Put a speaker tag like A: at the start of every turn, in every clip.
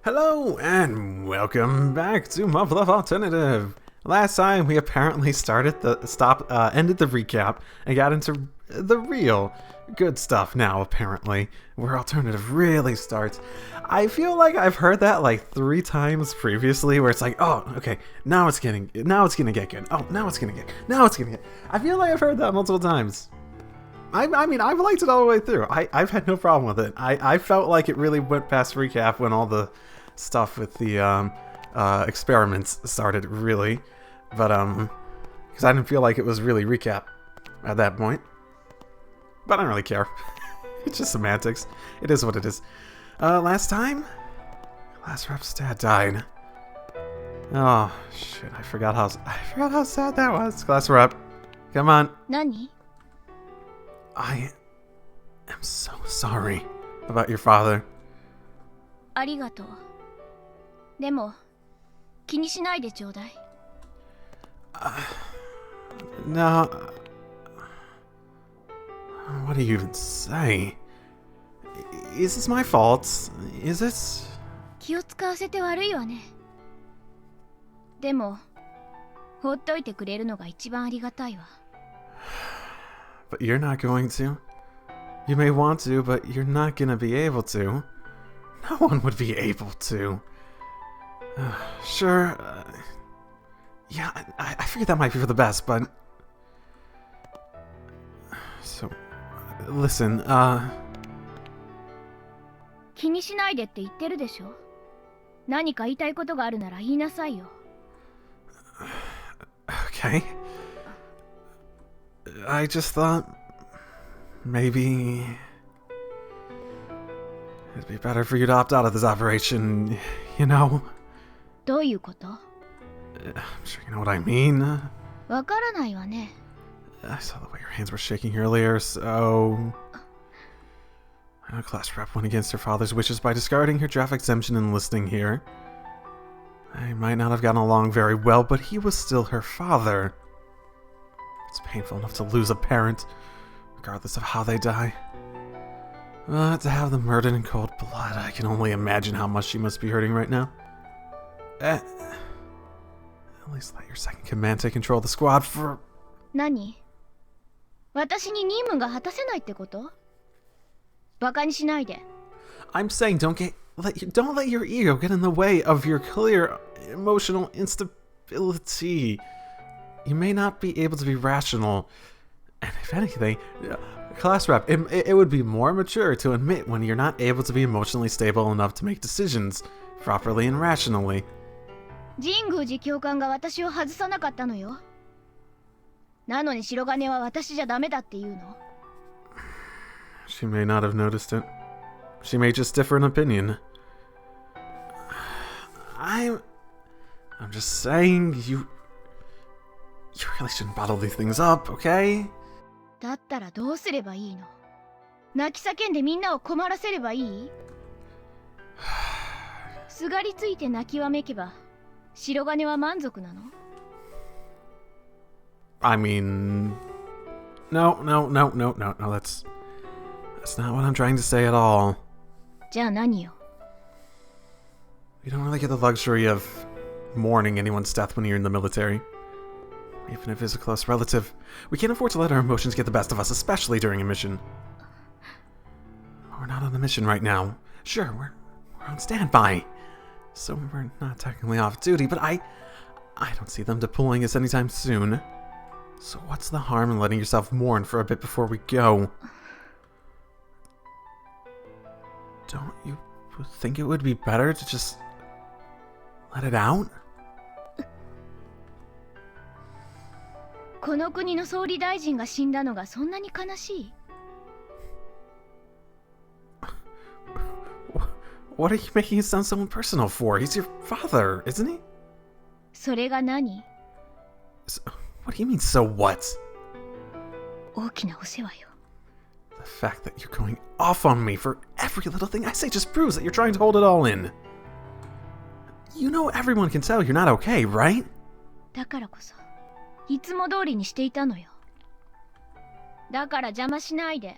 A: Hello and welcome back to Muv-Luv Alternative. Last time we apparently ended the recap and got into the real good stuff now, apparently, where Alternative really starts. I feel like I've heard that like 3 times previously, where it's like, oh, okay, now it's gonna get good. Oh, now it's gonna get. I feel like I've heard that multiple times. I mean, I've liked it all the way through. I've had no problem with it. I felt like it really went past recap when all the stuff with the experiments started, really. But, because I didn't feel like it was really recap at that point. But I don't really care. It's just semantics. It is what it is. Last time? Last rep's dad died. Oh, shit, I forgot how sad that was. Class rep. Come on.
B: Nani?
A: I am so sorry about your father.
B: ありがとう。でも、気にしないでちょうだい。
A: No. What do you even say? Is this my fault? Is it?
B: 気を使わせて悪いわね。でも、放っといてくれるのが一番ありがたいわ。
A: But you're not going to. You may want to, but you're not gonna be able to. No one would be able to. Sure. Yeah, I figured that might be for the best, but... So, listen,
B: 気にしないでって言ってるでしょ。何か言いたいことがあるなら言いなさいよ。
A: Okay. I just thought... maybe... it'd be better for you to opt out of this operation, you know?
B: どういうこと？
A: I'm sure you know what I mean.
B: わからないわね。
A: I saw the way your hands were shaking earlier, so... I know class rep went against her father's wishes by discarding her draft exemption and enlisting here. They might not have gotten along very well, but he was still her father. It's painful enough to lose a parent, regardless of how they die. But to have them murdered in cold blood, I can only imagine how much she must be hurting right now. At least let your second command take control of the squad for...
B: 何？私に任務が果たせないってこと？バカにしないで。
A: I'm saying don't let your ego get in the way of your clear emotional instability. You may not be able to be rational, and if anything, class rep, it would be more mature to admit when you're not able to be emotionally stable enough to make decisions properly and rationally.
B: 神宮寺教官が私を外さなかったのよ。なのに白金は私じゃダメだって言うの。
A: She may not have noticed it. She may just differ in opinion. I'm just saying, you really shouldn't bottle these things up, okay?
B: だったらどうすればいいの？泣き叫んでみんなを困らせればいい？すがりついて泣きわめけば白金は満足なの？
A: I mean, no, that's not what I'm trying to say at all.
B: じゃあ何よ？
A: We don't really get the luxury of mourning anyone's death when you're in the military. Even if it's a close relative, we can't afford to let our emotions get the best of us, especially during a mission. We're not on a mission right now. Sure, we're on standby, so we're not technically off duty, but I don't see them deploying us anytime soon. So what's the harm in letting yourself mourn for a bit before we go? Don't you think it would be better to just let it out?
B: この国の総理大臣が死んだのがそんなに悲しい？
A: What are you making it sound so impersonal for? He's your father, isn't he?
B: それが何？
A: What do you mean, so what?
B: 大きなお世話よ。
A: The fact that you're going off on me for every little thing I say just proves that you're trying to hold it all in. You know everyone can tell you're not okay, right?
B: だからこそいつも通りにしていたのよ。だから邪魔しないで。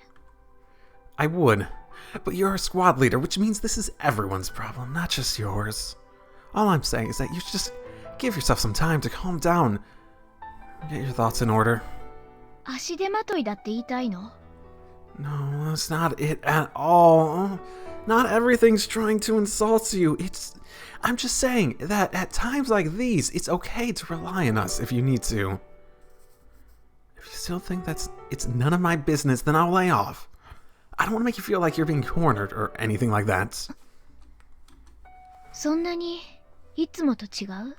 A: I would. But you're a squad leader, which means this is everyone's problem, not just yours. All I'm saying is that you should just give yourself some time to calm down. Get your thoughts in order.
B: 足手まといだって言いたいの？
A: No, that's not it at all. Not everything's trying to insult you. I'm just saying that at times like these, it's okay to rely on us if you need to. If you still think it's none of my business, then I'll lay off. I don't want to make you feel like you're being cornered or anything like that.
B: そんなにいつもと違う？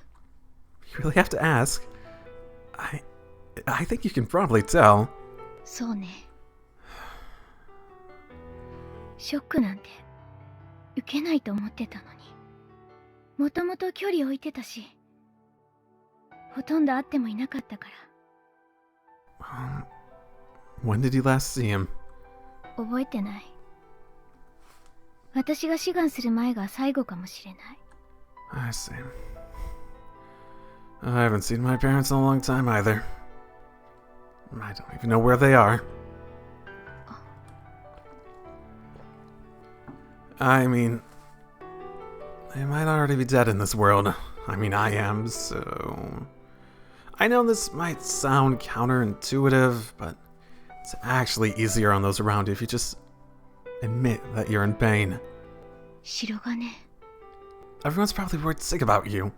A: You really have to ask. I think you can probably tell.
B: そうね。ショックなんて受けないと思ってたのに。もともと距離置いてたし、ほとんど会ってもいなかったから。
A: When did you last see him?
B: 覚えてない。私が志願する前が最後かもしれない。
A: I see. I haven't seen my parents in a long time either. I don't even know where they are. I mean, they might already be dead in this world. I mean, I am, so... I know this might sound counterintuitive, but it's actually easier on those around you if you just admit that you're in pain.
B: 白金。
A: Everyone's probably worried sick about you.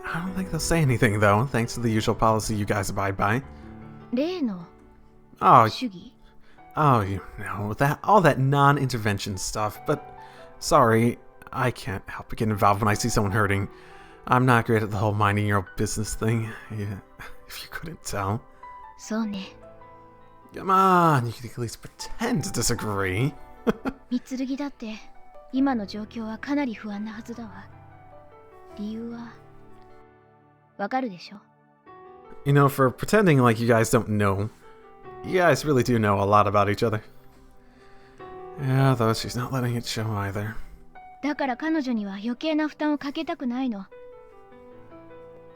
A: I don't think they'll say anything, though, thanks to the usual policy you guys abide by.
B: 例の
A: Oh,
B: 主義？
A: oh, you know, all that non-intervention stuff, but sorry, I can't help but get involved when I see someone hurting. I'm not great at the whole minding your own business thing, yeah, if you couldn't tell.
B: そうね。
A: Come on, you can at least pretend to disagree.
B: 三剣だって今の状況はかなり不安なはずだわ。理由はわかるでしょ？
A: You know, for pretending like you guys don't know, you guys really do know a lot about each other. Yeah, though she's not letting it show either.
B: だから彼女には余計な負担をかけたくないの。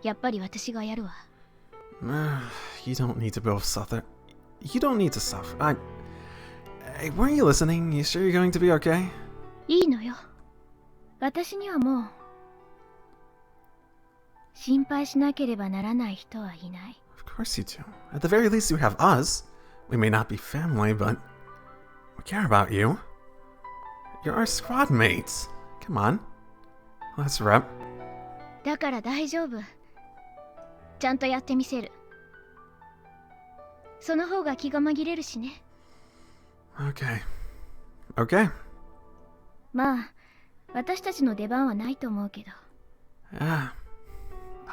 B: やっぱり私がやるわ。
A: You don't need to both suffer. You don't need to suffer. Hey, weren't you listening? You sure you're going to be okay?
B: いいのよ。私にはもう心配しなければならない人はいない。
A: Of course you do. At the very least, you have us. We may not be family, but we care about you. You're our squad mates. Come on. Let's rep.
B: だから大丈夫。ちゃんとやってみせる。その方が気が紛れるしね。
A: Okay. Okay.
B: まあ、私たちの出番はないと思うけど。
A: Yeah.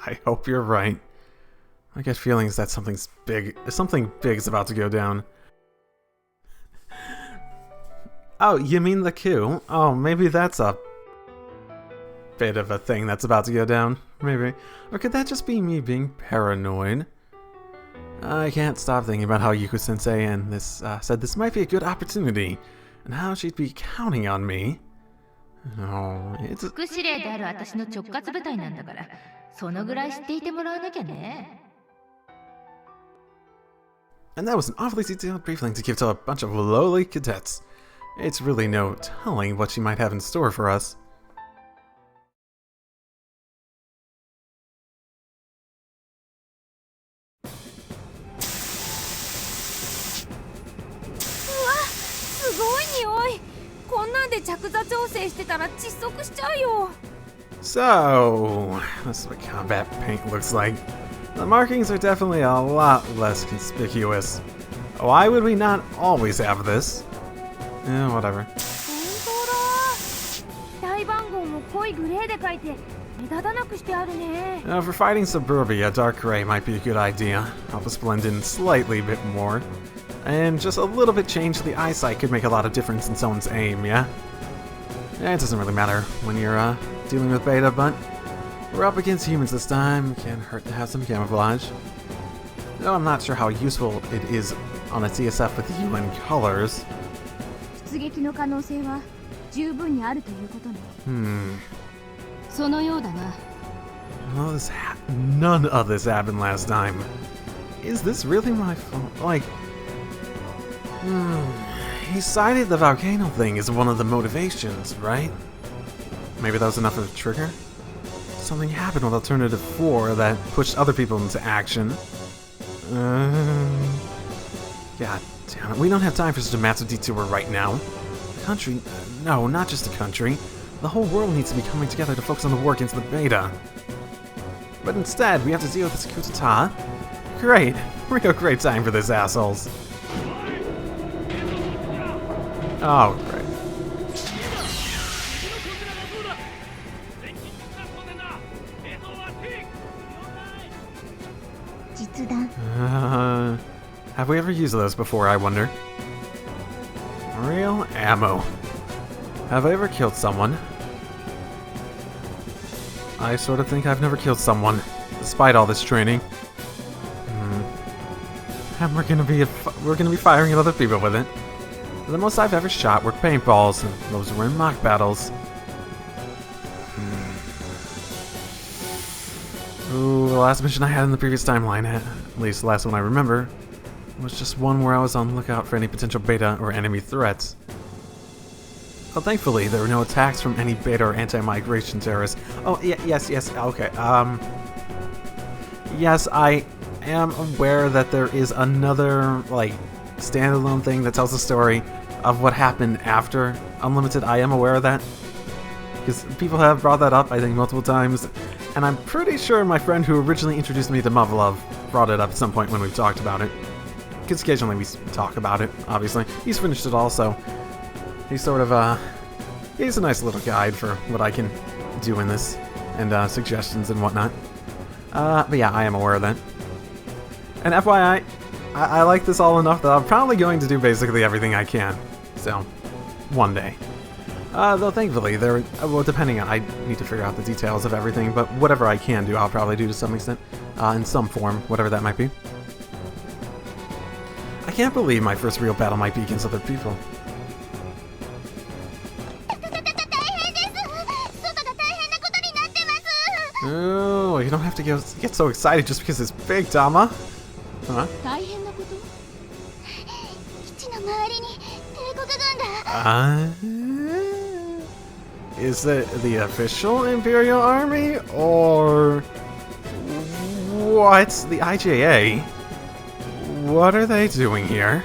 A: I hope you're right. I get feelings that something big is about to go down. Oh, you mean the coup? Oh, maybe that's a bit of a thing that's about to go down. Maybe. Or could that just be me being paranoid? I can't stop thinking about how Yuko-sensei and this said this might be a good opportunity, and how she'd be counting on me. Oh, it's...
C: 副司令である私の直轄部隊なんだから、そのぐらい知っていてもらわなきゃね。
A: And that was an awfully detailed briefing to give to a bunch of lowly cadets. It's really no telling what she might have in store for us. So, this is what combat paint looks like. The markings are definitely a lot less conspicuous. Why would we not always have this? Eh, whatever.
B: 大番号も濃いグレーで書いて目立たなくしてあるね。
A: For fighting suburbia, dark gray might be a good idea. Help us blend in slightly bit more. And just a little bit change to the eyesight could make a lot of difference in someone's aim, yeah? It doesn't really matter when you're dealing with beta, but we're up against humans this time. Can't hurt to have some camouflage. Though I'm not sure how useful it is on a TSF with UN colors.
B: 出撃の可能性は十分にあるということね。
C: そのようだな。
A: None of this happened last time. Is this really my fault? Like, He cited the volcano thing as one of the motivations, right? Maybe that was enough of a trigger? Something happened with Alternative 4 that pushed other people into action. God damn it, we don't have time for such a massive detour right now. The country, no, not just the country. The whole world needs to be coming together to focus on the war against the beta. But instead, we have to deal with this coup d'etat. Great, real great time for this, assholes. Oh, great. Have we ever used those before, I wonder? Real ammo. Have I ever killed someone? I sort of think I've never killed someone, despite all this training. And we're gonna be firing at other people with it. The most I've ever shot were paintballs, and those were in mock battles. Ooh, the last mission I had in the previous timeline, at least the last one I remember, was just one where I was on the lookout for any potential beta or enemy threats. Well, thankfully, there were no attacks from any beta or anti-migration terrorists. Oh, yes, okay, yes, I am aware that there is another, like, standalone thing that tells the story of what happened after Unlimited. I am aware of that, because people have brought that up, I think, multiple times, and I'm pretty sure my friend who originally introduced me to Muv-Luv brought it up at some point when we've talked about it. Because occasionally we talk about it, obviously. He's finished it also. He's sort of, he's a nice little guide for what I can do in this, and suggestions and whatnot. But yeah, I am aware of that. And FYI, I like this all enough that I'm probably going to do basically everything I can. So, one day. Though thankfully, well, depending on, I need to figure out the details of everything, but whatever I can do, I'll probably do to some extent, in some form, whatever that might be. I can't believe my first real battle might be against other people. Oh, you don't have to get so excited just because it's big, Tama. Huh? Is it the official Imperial Army, or what? The IJA? What are they doing here?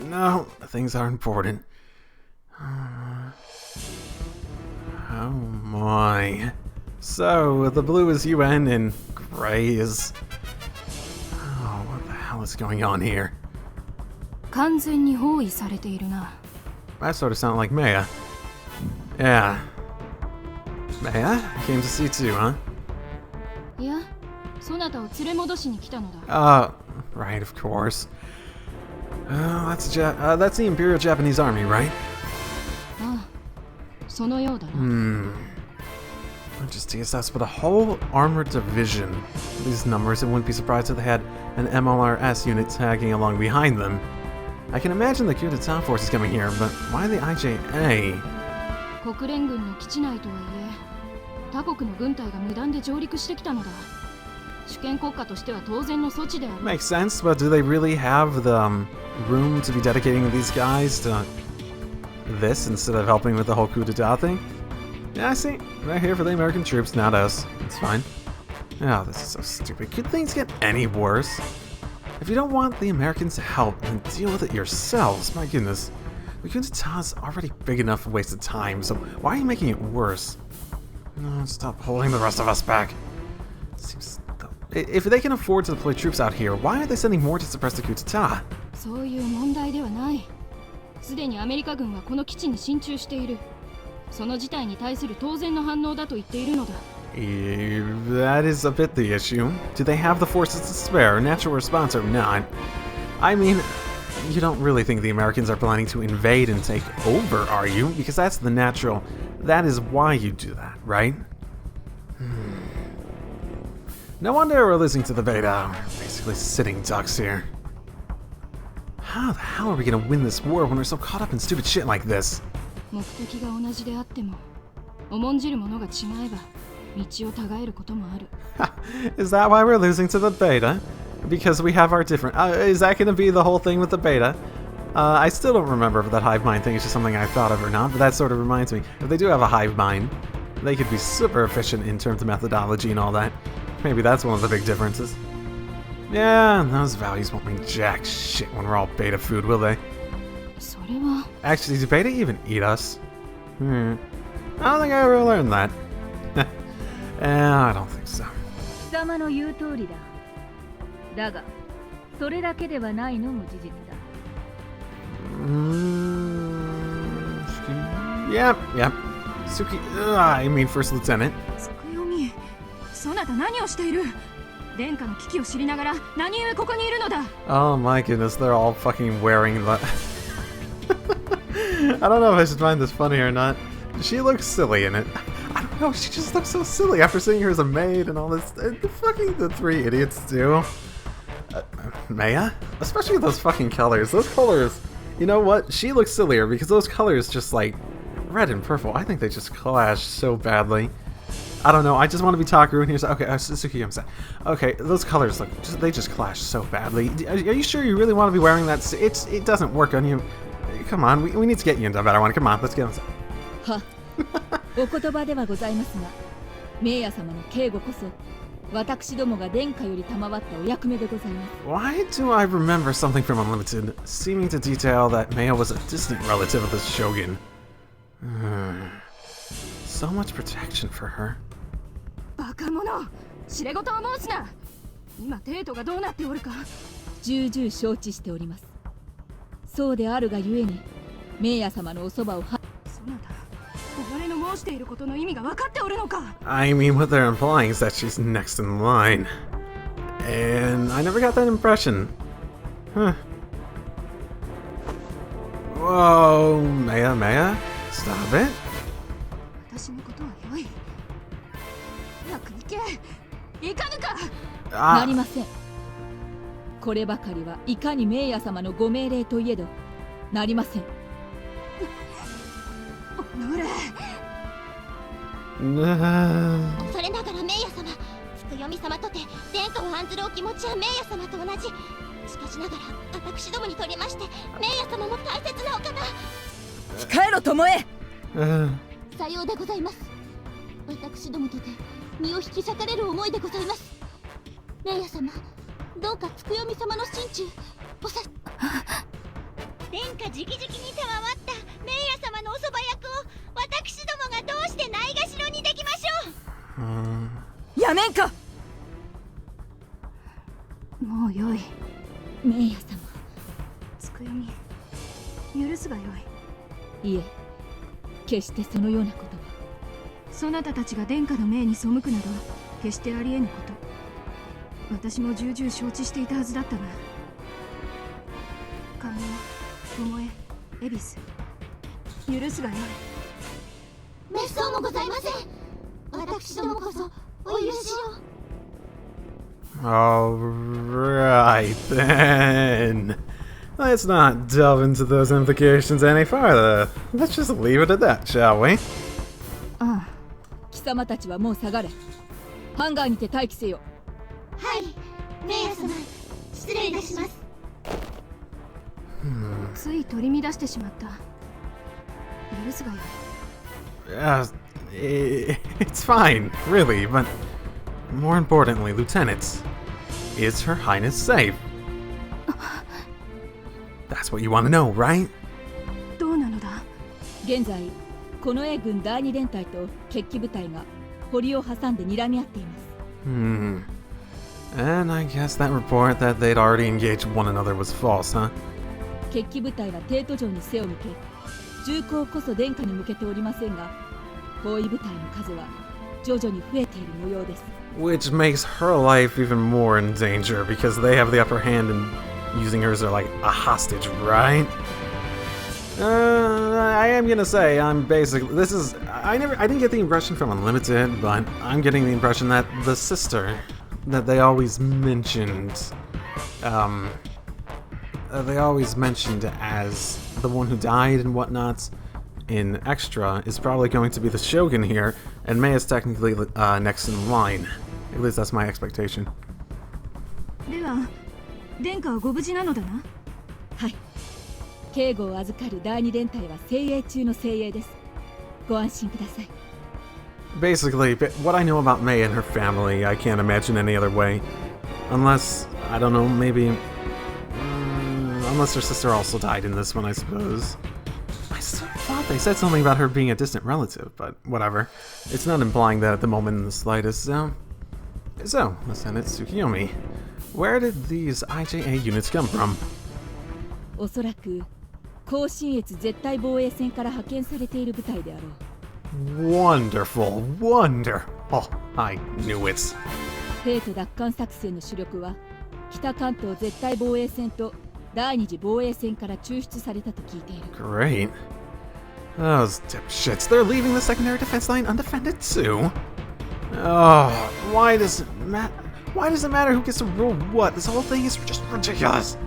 A: No, things are important. Oh my. So, the blue is UN and gray is... Oh, what the hell is going on here? That sort of sounded like Maya. Yeah. Maya? Came to see too, huh? Right, of course. That's the Imperial Japanese Army, right? Not just TSS, but a whole armored division. These numbers, I wouldn't be surprised if they had an MLRS unit tagging along behind them. I can imagine the coup d'etat forces coming here, but why the IJA? Makes sense, but do they really have the room to be dedicating these guys to this instead of helping with the whole coup d'etat thing? Yeah, I see. They're here for the American troops, not us. It's fine. Oh, this is so stupid. Could things get any worse? If you don't want the Americans to help, then deal with it yourselves. My goodness. The coup d'etat's already big enough a waste of time, so why are you making it worse? No, stop holding the rest of us back. Seems... If they can afford to deploy troops out here, why are they sending more to suppress the coup d'etat? That is a bit the issue. Do they have the forces to spare, natural response or not? I mean, you don't really think the Americans are planning to invade and take over, are you? Because that's the natural... That is why you do that, right? No wonder we're listening to the beta. We're basically sitting ducks here. How the hell are we gonna win this war when we're so caught up in stupid shit like this?
D: 重んじるものが違えば道を違えることもある。
A: Is that why we're losing to the beta? Because we have our different... is that going to be the whole thing with the beta? I still don't remember if that hive mind thing is just something I thought of or not, but that sort of reminds me. If they do have a hive mind, they could be super efficient in terms of methodology and all that. Maybe that's one of the big differences. Yeah, those values won't mean jack shit when we're all beta food, will they?
D: それは
A: Actually, do beta even eat us? I don't think I ever learned that. I don't think so.
B: 貴様の言う通りだ。だが、それだけではないのも事実だ。
A: Yep. Suki, I mean First Lieutenant.
D: つくよみ、そなた何をしている？殿下の危機を知りながら何故ここにいるのだ？
A: Oh my goodness, they're all fucking wearing the... I don't know if I should find this funny or not. She looks silly in it. I don't know, she just looks so silly after seeing her as a maid and all this. The three idiots do. Maya? Especially those fucking colors. Those colors, you know what? She looks sillier because those colors just like red and purple. I think they just clash so badly. I don't know. I just want to be Takaru and here's okay. Suki, I'm sad. Okay, those colors look they just clash so badly. Are you sure you really want to be wearing that? It doesn't work on you. Come on, we need to get you into a better one. Come on, let's get him.
E: は、お言葉ではございますが、名夜様の警護こそ私どもが殿下より賜ったお役目でございます。
A: Why do I remember something from Unlimited seeming to detail that Maya was a distant relative of the Shogun? So much protection for her.
D: バカ者、知れ事を申すな。今テートがどうなっておるか
E: 重々承知しております。そうであるがゆえに、名夜様のおそばをは。
D: そなた、己の申していることの意味が分かっておるのか？
A: I mean, what they're implying is that she's next in line. And I never got that impression. Huh. Whoa, Maya? Stop it.
D: 私のことはよい。早く行け。行かぬか。
E: なりません。こればかりはいかに名夜様のご命令といえど、なりません。
D: おのれ。
F: それながら名夜様、つくよみ様とて殿下を案ずるお気持ちは名夜様と同じ。しかしながら私どもにとりまして名夜様も大切なお方。
E: 控えろ巴。
F: さようでございます。私どもとて身を引き裂かれる思いでございます。名夜様、どうかつくよみ様の心中おさ殿下直々に賜った名夜様のおそば役を私どもがどうしてないがしろにできましょう。
E: やめんか。
D: もうよい。
E: 名夜様、
D: つくよみ、許すがよ
E: いえ、決してそのようなことは。
D: そなたたちが殿下の命に背くなど決してありえぬこと。私も重々承知していたはずだったが、加納、巴、恵比寿、許すがよい。
F: 滅相もございません。私どもこそお許しを。
A: Alright then. Let's not delve into those implications any farther. Let's just leave it at that, shall we?
D: ああ。
E: 貴様たちはもう下がれ。ハンガーにて待機せよ。
F: はい、名夜様、失礼いたします。
D: つい取り乱してしまった。許すがよい。
A: It's fine, really, but more importantly, Lieutenant, is Her Highness safe? That's what you want to know, right?
D: どうなのだ？
E: 現在、近衛軍第二連隊と決起部隊が堀を挟んで睨み合っています。
A: And I guess that report that they'd already engaged one another was false, huh?
E: 決起部隊は帝都城に背を向け、銃口こそ殿下に向けておりませんが、包囲部隊の数は徐々に増えている模様です。
A: Which makes her life even more in danger because they have the upper hand in using her as like a hostage, right? I am gonna say I'm basically I didn't get the impression from Unlimited, but I'm getting the impression that the sister that they always mentioned as the one who died and whatnot, in extra is probably going to be the Shogun here, and Mei is technically next in line. At least that's my expectation.
D: では殿下はご無事なのだな。
E: はい。警護を預かる第二連隊は精鋭中の精鋭です。ご安心ください。
A: Basically, what I know about Mei and her family, I can't imagine any other way. Unless, I don't know, maybe... unless her sister also died in this one, I suppose. I thought they said something about her being a distant relative, but whatever. It's not implying that at the moment in the slightest, so... So, Lieutenant Tsukiyomi, where did these IJA units come from?
E: おそらく甲信越絶対防衛線から派遣されている部隊であろう。
A: Wonderful, wonderful. I knew it.
E: 帝都奪還作戦の主力は北関東絶対防衛線と第二次防衛線から抽出されたと聞いている。
A: Great. Those dipshits, they're leaving the secondary defense line undefended too? Oh, why does it matter who gets to rule what? This whole thing is just ridiculous.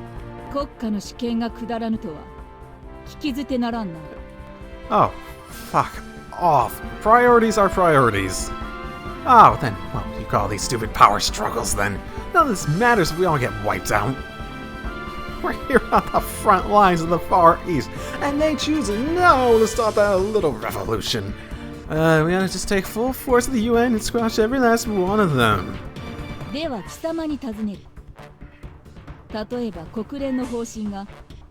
E: 国家の主権が下らぬとは聞き捨てならんな。
A: Oh, fuck off. Priorities are priorities. Oh, then, well, you call these stupid power struggles then. None of this matters if we all get wiped out. We're here on the front lines of the Far East, and they choose no to stop that little revolution. We ought to just take full force of the UN and squash every last one of them.
E: では貴様に尋ねる。例えば国連の方針が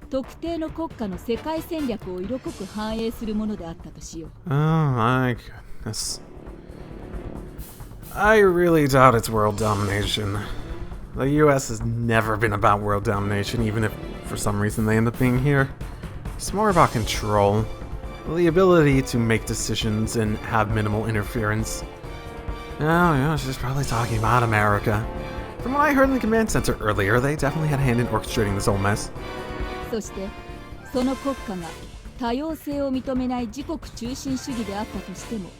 E: 特定の国家の世界戦略を色濃く反映するものであったとしよう。
A: Oh my goodness. I really doubt it's world domination. The US has never been about world domination, even if for some reason they end up being here. It's more about control, the ability to make decisions and have minimal interference. Oh, yeah, she's probably talking about America. From what I heard in the command center earlier, they definitely had a hand in orchestrating this whole mess.
E: そしてその国家が多様性を認めない自国中心主義であったとしても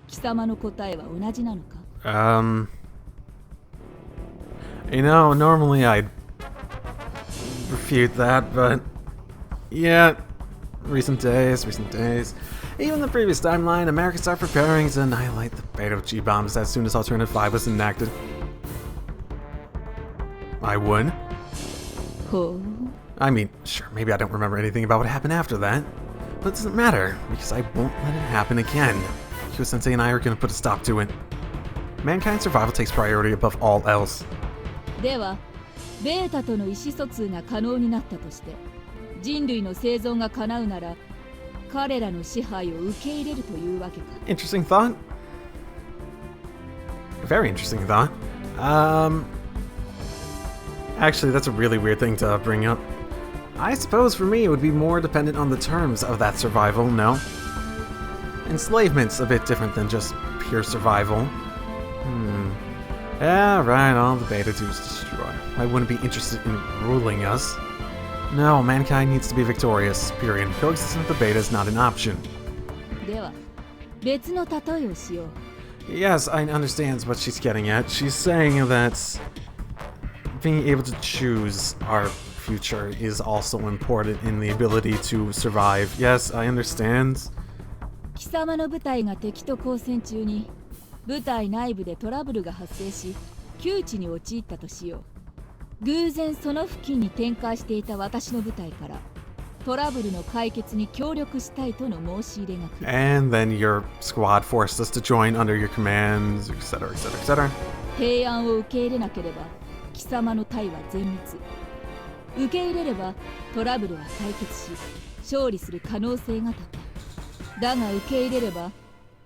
E: 貴様の答えは同じなのか？
A: You know, normally I'd refute that, but yeah, recent days. Even the previous timeline, America started preparing to annihilate the Beta G-bombs as soon as Alternative 5 was enacted. I would.
E: Oh.
A: I mean, sure, maybe I don't remember anything about what happened after that, but it doesn't matter, because I won't let it happen again. Kyo-sensei and I are going to put a stop to it. Mankind's survival takes priority above all else.
E: では、ベータとの意思疎通が可能になったとして、人類の生存が叶うなら、彼らの支配を受け入れるというわけか。
A: Interesting thought. Very interesting thought. Actually, that's a really weird thing to bring up. I suppose for me it would be more dependent on the terms of that survival, no? Enslavement's a bit different than just pure survival. Yeah, right, all the Beta 2s destroy. I wouldn't be interested in ruling us. No, mankind needs to be victorious, period. Coexistence with the Beta is not an option.
E: では、別の例えをしよう。
A: Yes, I understand what she's getting at. She's saying that being able to choose our future is also important in the ability to survive. Yes, I understand.
E: 貴様の部隊が敵と交戦中に部隊内部でトラブルが発生し窮地に陥ったとしよう。偶然その付近に展開していた私の部隊からトラブルの解決に協力したいとの申し入れが来る。
A: And then your squad forced us to join under your commands, etc., etc., etc.
E: 提案を受け入れなければ貴様の隊は全滅。受け入れればトラブルは解決し勝利する可能性が高い。だが受け入れれば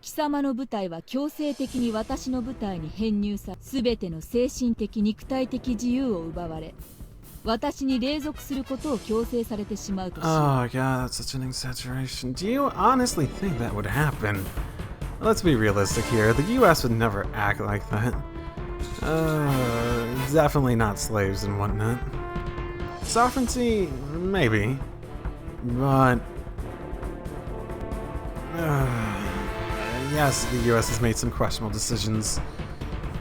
E: 貴様の部隊は強制的に私の部隊に編入さ、すべての精神的肉体的自由を奪われ私に隷属することを強制されてしまうとしよう。
A: Oh god, that's such an exaggeration. Do you honestly think that would happen? Let's be realistic here. The US would never act like that. Definitely not slaves and whatnot. Sovereignty, maybe. But yes, the US has made some questionable decisions.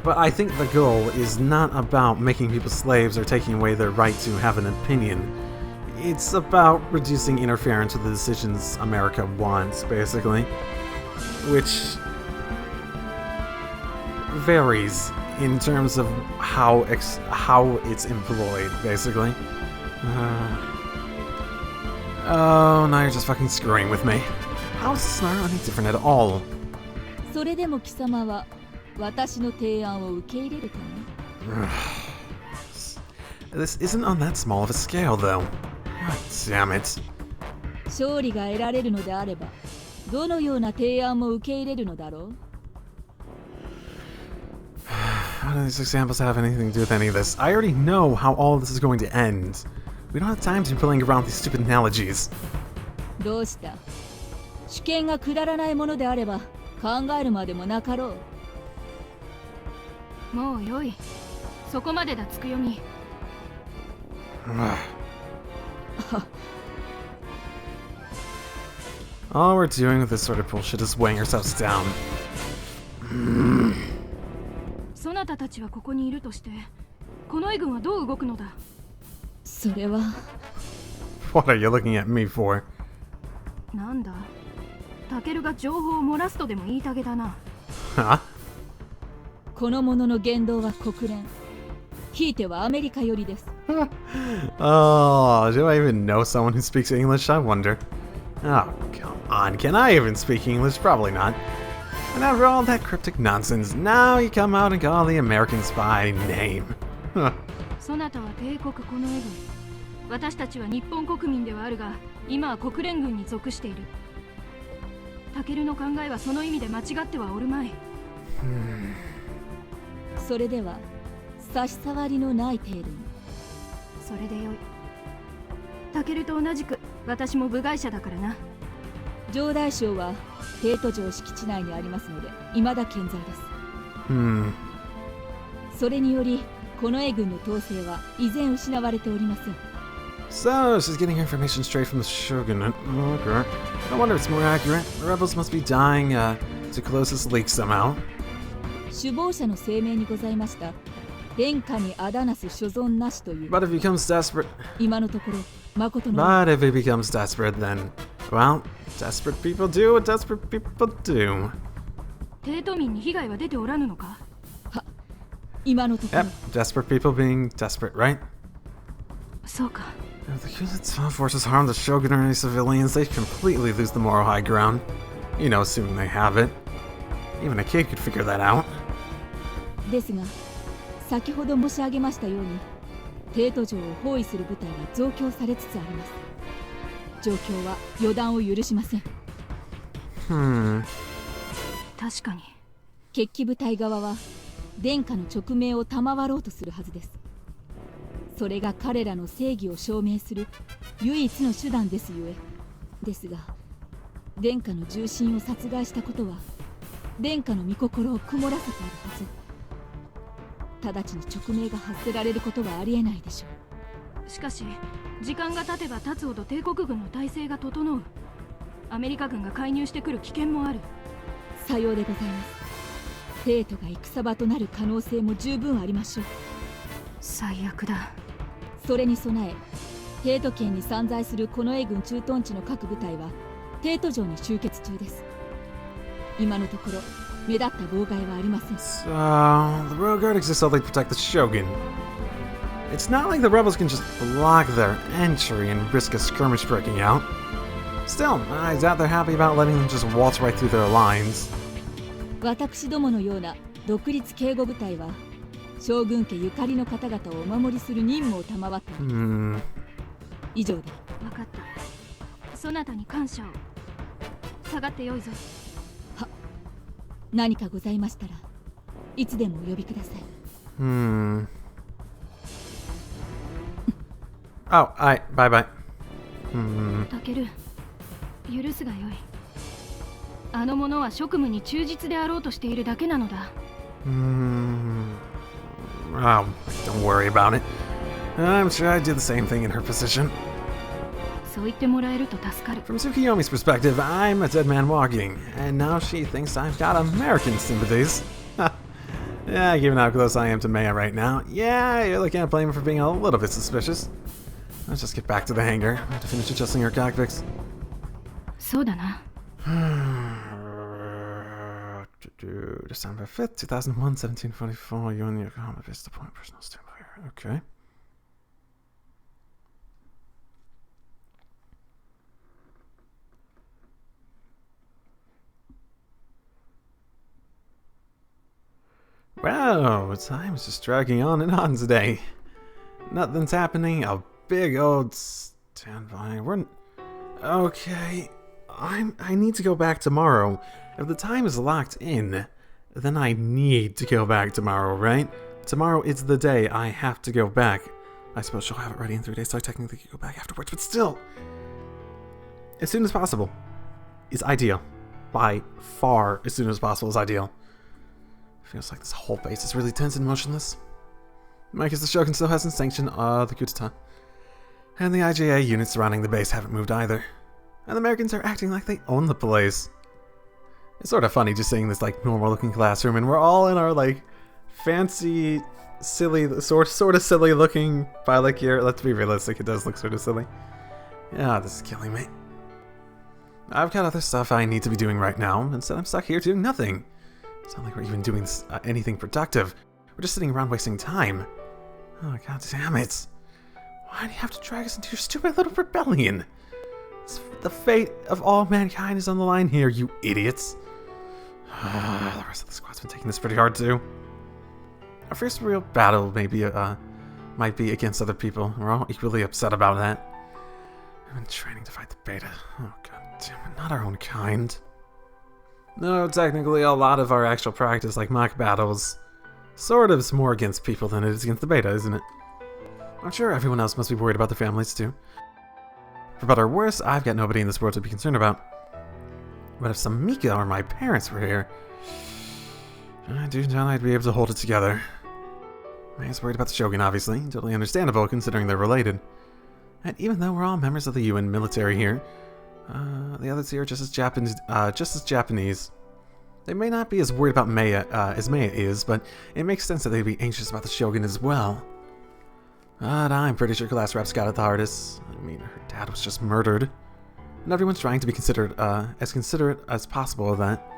A: But I think the goal is not about making people slaves or taking away their right to have an opinion. it's about reducing interference with the decisions America wants, basically. Which varies in terms of how it's employed, basically. Oh, now you're just fucking screwing with me. How is this not any different at all?
E: それでも貴様は私の提案を受け入れるかな
A: This isn't on that small of a scale, though. God damn it.
E: 勝利が得られるのであればどのような提案も受け入れるのだろう
A: How do these examples have anything to do with any of this? I already know how all of this is going to end. We don't have time to be playing around with these stupid analogies.
E: どうした主権が下らないものであれば考えるまでもなかろう
D: もうよい。そこまでだ、つくよみ。
A: All we're doing with this sort of bullshit is weighing ourselves down.
D: そなたたちはここにいるとして、この軍はどう動くのだ。
E: それは
A: What are you looking at me for?
D: なんだ。タケルが情報を漏らすとでも言いたげだな。
A: Huh?
E: この者の言動は国連ひいてはアメリカ寄りです
A: Oh, do I even know someone who speaks English? I wonder. Oh, come on. Can I even speak English? Probably not. And after all that cryptic nonsense, now you come out and call the Americans by name.
D: そなたは帝国この軍。私たちは日本国民ではあるが、今は国連軍に属している。タケルの考えはその意味で間違ってはおるまい。
E: それでは差し障りのない程度に
D: それでよい。タケルと同じく私も部外者だからな。
E: 城大将は帝都城敷地内にありますので未だ健在です それによりこの軍の統制は依然失われておりません
A: So, she's getting her information straight from the Shogun. Okay. No wonder it's more accurate. The rebels must be dying to close this leak somehow.
E: 首謀者の声明にございました殿下にあだなす所存なしという
A: But if he becomes desperate...
E: 今のところ誠の
A: But if he becomes desperate, then... Well, desperate people do what desperate people do.
D: 帝都民に被害は出ておらぬのか。
E: は今のところ
A: Yep, desperate people being desperate, right?
D: そうか。
A: If the Kuzatsu forces harm the Shogun or any civilians, they completely lose the moral high ground. You know, assuming they have it. Even a kid could figure that out.
E: ですが先ほど申し上げましたように帝都城を包囲する部隊が増強されつつあります状況は予断を許しません
D: 確かに
E: 決起部隊側は殿下の勅命を賜ろうとするはずですそれが彼らの正義を証明する唯一の手段ですゆえですが殿下の重臣を殺害したことは殿下の御心を曇らせてあるはず直ちに勅命が発せられることはありえないでしょう
D: しかし時間が経てば経つほど帝国軍の体制が整うアメリカ軍が介入してくる危険もある
E: さようでございます帝都が戦場となる可能性も十分ありましょう
D: 最悪だ
E: それに備え帝都圏に散在する近衛軍駐屯地の各部隊は帝都城に集結中です今のところ目立った妨害はありません
A: So, the royal guard exists so they protect the Shogun. It's not like the rebels can just block their entry and risk a skirmish breaking out. Still, I doubt they're happy about letting them just waltz right through their lines.
E: 私どものような独立警護部隊は将軍家ゆかりの方々をお守りする任務を賜っています以上で
D: 分かったそなたに感謝を下がってよいぞ
E: 何かございましたらいつでもお呼びください
A: Oh, alright, bye bye.
D: タケル許すがよいあの者は職務に忠実であろうとしているだけなのだ
A: Oh, don't worry about it. I'm sure I'd do the same thing in her position.
D: そう言ってもらえると助かる
A: From Tsukiyomi's perspective, I'm a dead man walking, and now she thinks I've got American sympathies. Yeah, given how close I am to Maya right now, yeah, you're looking at blame for being a little bit suspicious. Let's just get back to the hangar. I have to finish adjusting our cockpits.
D: そうだな。
A: December 5th, 2001, 1744, Union Yokohama Vista Point, personal standby. Okay. Wow, time is just dragging on and on today. Nothing's happening. A big old standby. Okay. I need to go back tomorrow. If the time is locked in, then I need to go back tomorrow, right? Tomorrow is the day I have to go back. I suppose she'll have it ready in 3 days, so I technically could go back afterwards, but still. As soon as possible is ideal. By far, as soon as possible is ideal. Feels like this whole base is really tense and motionless. I guess the Shogun still hasn't sanctioned the coup d'etat. And the IJA units surrounding the base haven't moved either. And the Americans are acting like they own the place. It's sort of funny just seeing this like normal looking classroom and we're all in our like fancy, silly, sort of silly looking pilot gear. Let's be realistic, it does look sort of silly. Yeah, this is killing me. I've got other stuff I need to be doing right now. Instead I'm stuck here doing nothing. It's not like we're even doing anything productive. We're just sitting around wasting time. Oh, god damn it. Why do you have to drag us into your stupid little rebellion? The fate of all mankind is on the line here, you idiots. The rest of the squad's been taking this pretty hard too. Our first real battle might be against other people. We're all equally upset about that. I've been training to fight the beta. Oh god damn it, not our own kind. No, technically a lot of our actual practice, like mock battles, sort of is more against people than it is against the beta, isn't it? I'm sure everyone else must be worried about their families too. For better or worse, I've got nobody in this world to be concerned about. But if some Mika or my parents were here, I do doubt I'd be able to hold it together. I was worried about the Shogun, obviously. Totally understandable, considering they're related. And even though we're all members of the UN military here, the others here are just as Japanese. They may not be as worried about Maya as Maya is, but it makes sense that they'd be anxious about the Shogun as well. But I'm pretty sure Class Rep's got it the hardest. I mean, her dad was just murdered. And everyone's trying to be as considerate as possible of that.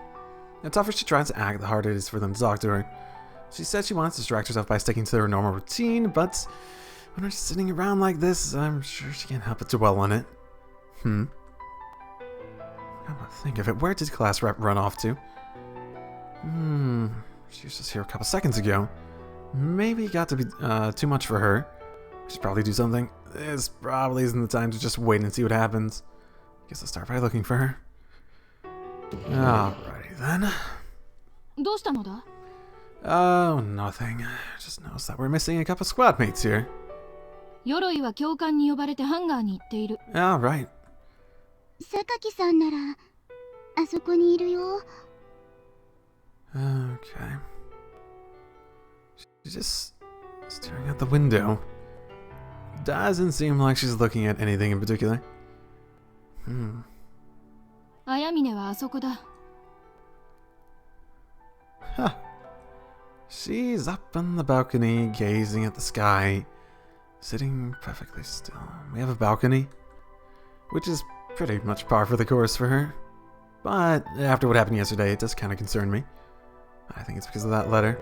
A: The tougher she tries to act, the harder it is for them to talk to her. She said she wants to distract herself by sticking to her normal routine, but when we're sitting around like this, I'm sure she can't help but dwell on it. Come to think of it, where did Class Rep run off to? She was just here a couple seconds ago. Maybe it got to be too much for her. We should probably do something. This probably isn't the time to just wait and see what happens. Guess I'll start by looking for her. Alrighty then.
D: どうしたのだ?
A: Oh, nothing. Just noticed that we're missing a couple squad mates here.
D: 鎧は教官に呼ばれてハンガーに行っている。
A: Alright.
F: 榊さんならあそこにいるよ。
A: Okay. She's just staring out the window. Doesn't seem like she's looking at anything in particular.
D: 綾峰はあそこだ。
A: Huh. She's up on the balcony, gazing at the sky, sitting perfectly still. We have a balcony, which is pretty much par for the course for her. But after what happened yesterday, it does kind of concern me. I think it's because of that letter.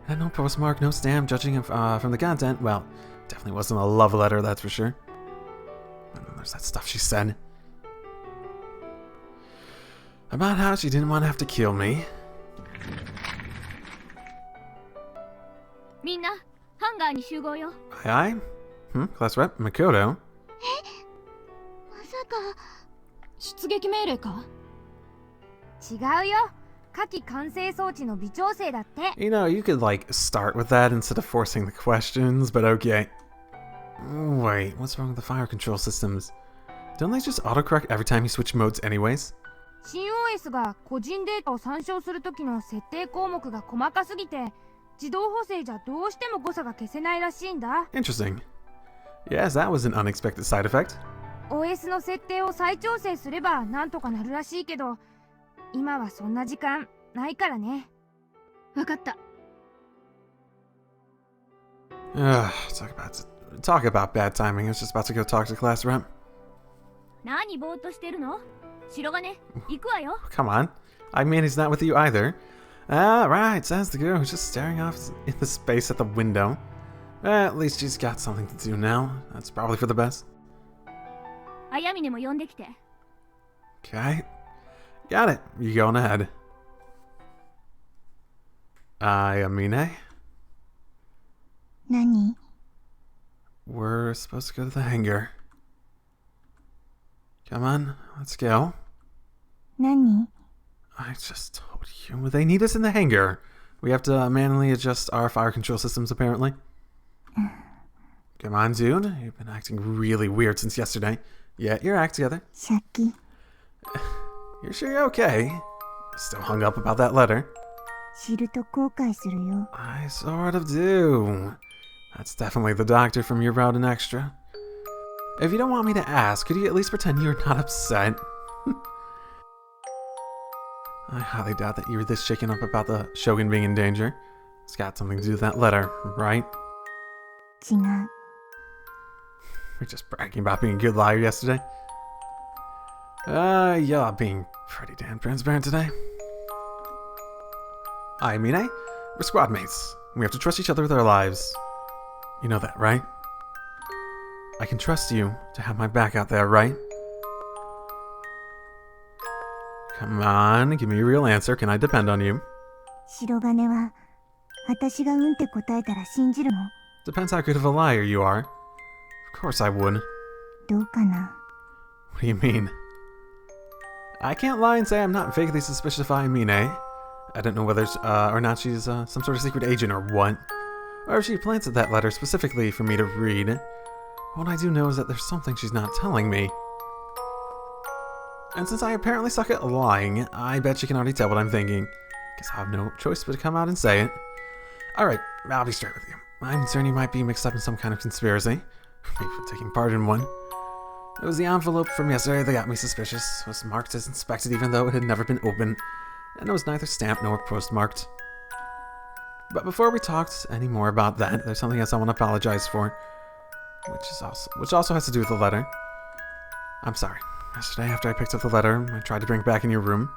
A: And no postmark, no stamp, judging from the content. Well, definitely wasn't a love letter, that's for sure. And then there's that stuff she said about how she didn't want to have to kill me.
B: みんなハンガーに集合よ。
A: Aye, aye. Class Rep, Makoto.
F: まさか
D: 出撃命令か?
G: 違うよ。火器管制装置の微調整だって。
A: You know, you could like start with that instead of forcing the questions, but okay. Wait, what's wrong with the fire control systems? Don't they just autocorrect every time you switch modes anyways?
G: 新 OS が個人データを参照するときの設定項目が細かすぎて、自動補正じゃどうしても誤差が消せないらしいんだ。
A: Interesting. Yes, that was an unexpected side effect.
G: OS の設定を再調整すればなんとかなるらしいけど、今はそんな時間ないからね。
D: わかった。
A: Talk about talk about bad timing. I was just about to go talk to class rep.
B: 何ぼーっとしてるの？白金、行くわよ。
A: Come on. I mean, he's not with you either. Ah, right, says the girl who's just staring off in the space at the window. At least she's got something to do now. That's probably for the best.
B: あやみねも呼んできて。
A: Okay. Got it. You going ahead. Ayamine?
F: 何？
A: We're supposed to go to the hangar. Come on, let's go.
F: 何？
A: I just told you, they need us in the hangar. We have to manually adjust our fire control systems, apparently. Come on, dude. You've been acting really weird since yesterday. Get your act together.
F: 先。
A: You're sure you're okay? Still hung up about that letter.
F: 知ると後悔するよ。
A: I sort of do. That's definitely the doctor from your route and extra. If you don't want me to ask, could you at least pretend you're not upset? I highly doubt that you're this shaken up about the Shogun being in danger. It's got something to do with that letter, right?
F: 違う。
A: We're just bragging about being a good liar yesterday. Yeah, being pretty damn transparent today. I mean, we're squad mates. We have to trust each other with our lives. You know that, right? I can trust you to have my back out there, right? Come on, give me a real answer. Can I depend on you?
F: 白金は私がうんって答えたら信じるの？
A: Depends how good of a liar you are. Of course I would.
F: どうかな？
A: What do you mean? I can't lie and say I'm not vaguely suspicious of Ayamine. I don't know whether or not she's some sort of secret agent or what. Or if she planted that letter specifically for me to read. What I do know is that there's something she's not telling me. And since I apparently suck at lying, I bet she can already tell what I'm thinking. Guess I have no choice but to come out and say it. Alright, I'll be straight with you. I'm concerned you might be mixed up in some kind of conspiracy. Maybe taking part in one. It was the envelope from yesterday that got me suspicious. It was marked as inspected even though it had never been opened. And it was neither stamped nor postmarked. But before we talked any more about that, there's something else I want to apologize for. Which also has to do with the letter. I'm sorry. Yesterday, after I picked up the letter, I tried to bring it back in your room.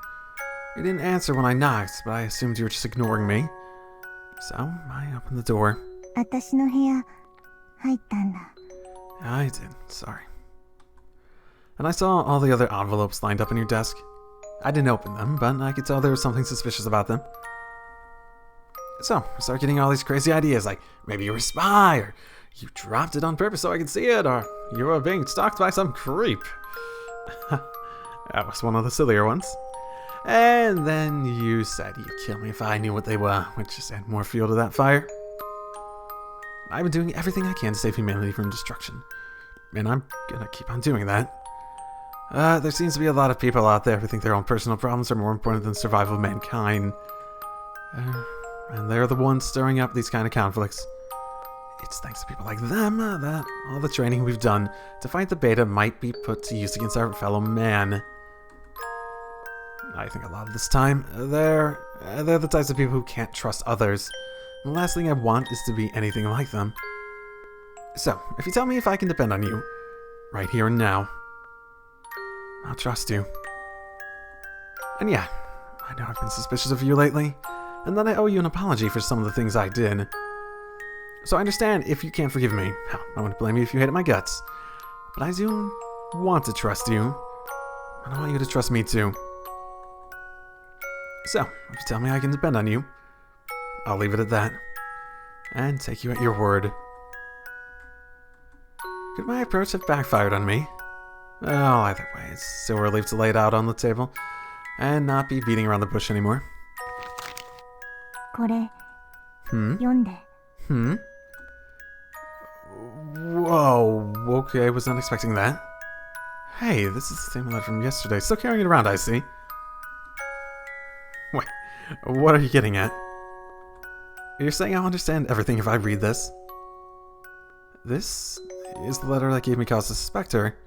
A: You didn't answer when I knocked, but I assumed you were just ignoring me. So, I opened the door.
F: 私の部屋入ったんだ。
A: I did, sorry. And I saw all the other envelopes lined up on your desk. I didn't open them, but I could tell there was something suspicious about them. So, I started getting all these crazy ideas, like maybe you were a spy, or you dropped it on purpose so I could see it, or you were being stalked by some creep. That was one of the sillier ones. And then you said you'd kill me if I knew what they were, which just added more fuel to that fire. I've been doing everything I can to save humanity from destruction. And I'm gonna keep on doing that. There seems to be a lot of people out there who think their own personal problems are more important than the survival of mankind. And they're the ones stirring up these kind of conflicts. It's thanks to people like them that all the training we've done to fight the beta might be put to use against our fellow man. I think a lot of this time, they're the types of people who can't trust others. And the last thing I want is to be anything like them. So, if you tell me if I can depend on you, right here and now, I'll trust you. And yeah, I know I've been suspicious of you lately, and that I owe you an apology for some of the things I did. So I understand if you can't forgive me. Hell, I wouldn't blame you if you hated my guts. But I do want to trust you, and I want you to trust me too. So, if you tell me I can depend on you, I'll leave it at that, and take you at your word. Could my approach have backfired on me? Well, either way, it's still a relief to lay it out on the table, and not be beating around the bush anymore.
F: これ読んで。
A: Whoa, okay, was not expecting that. Hey, this is the same letter from yesterday. Still carrying it around, I see. Wait, what are you getting at? You're saying I'll understand everything if I read this? This is the letter that gave me cause to suspect her.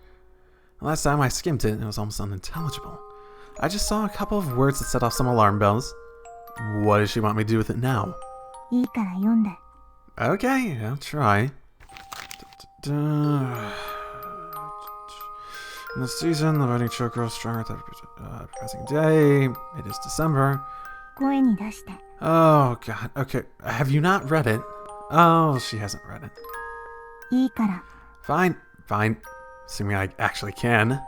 A: Last time I skimmed it, it was almost unintelligible. I just saw a couple of words that set off some alarm bells. What does she want me to do with it now?
F: いいから読んで。
A: Okay, I'll try. In the season, the fighting show grows stronger with every passing day. It is December.
B: 声に出して
A: Oh, God. Okay. Have you not read it? Oh, she hasn't read it.
B: いいから
A: Fine. Fine. Assuming I actually can.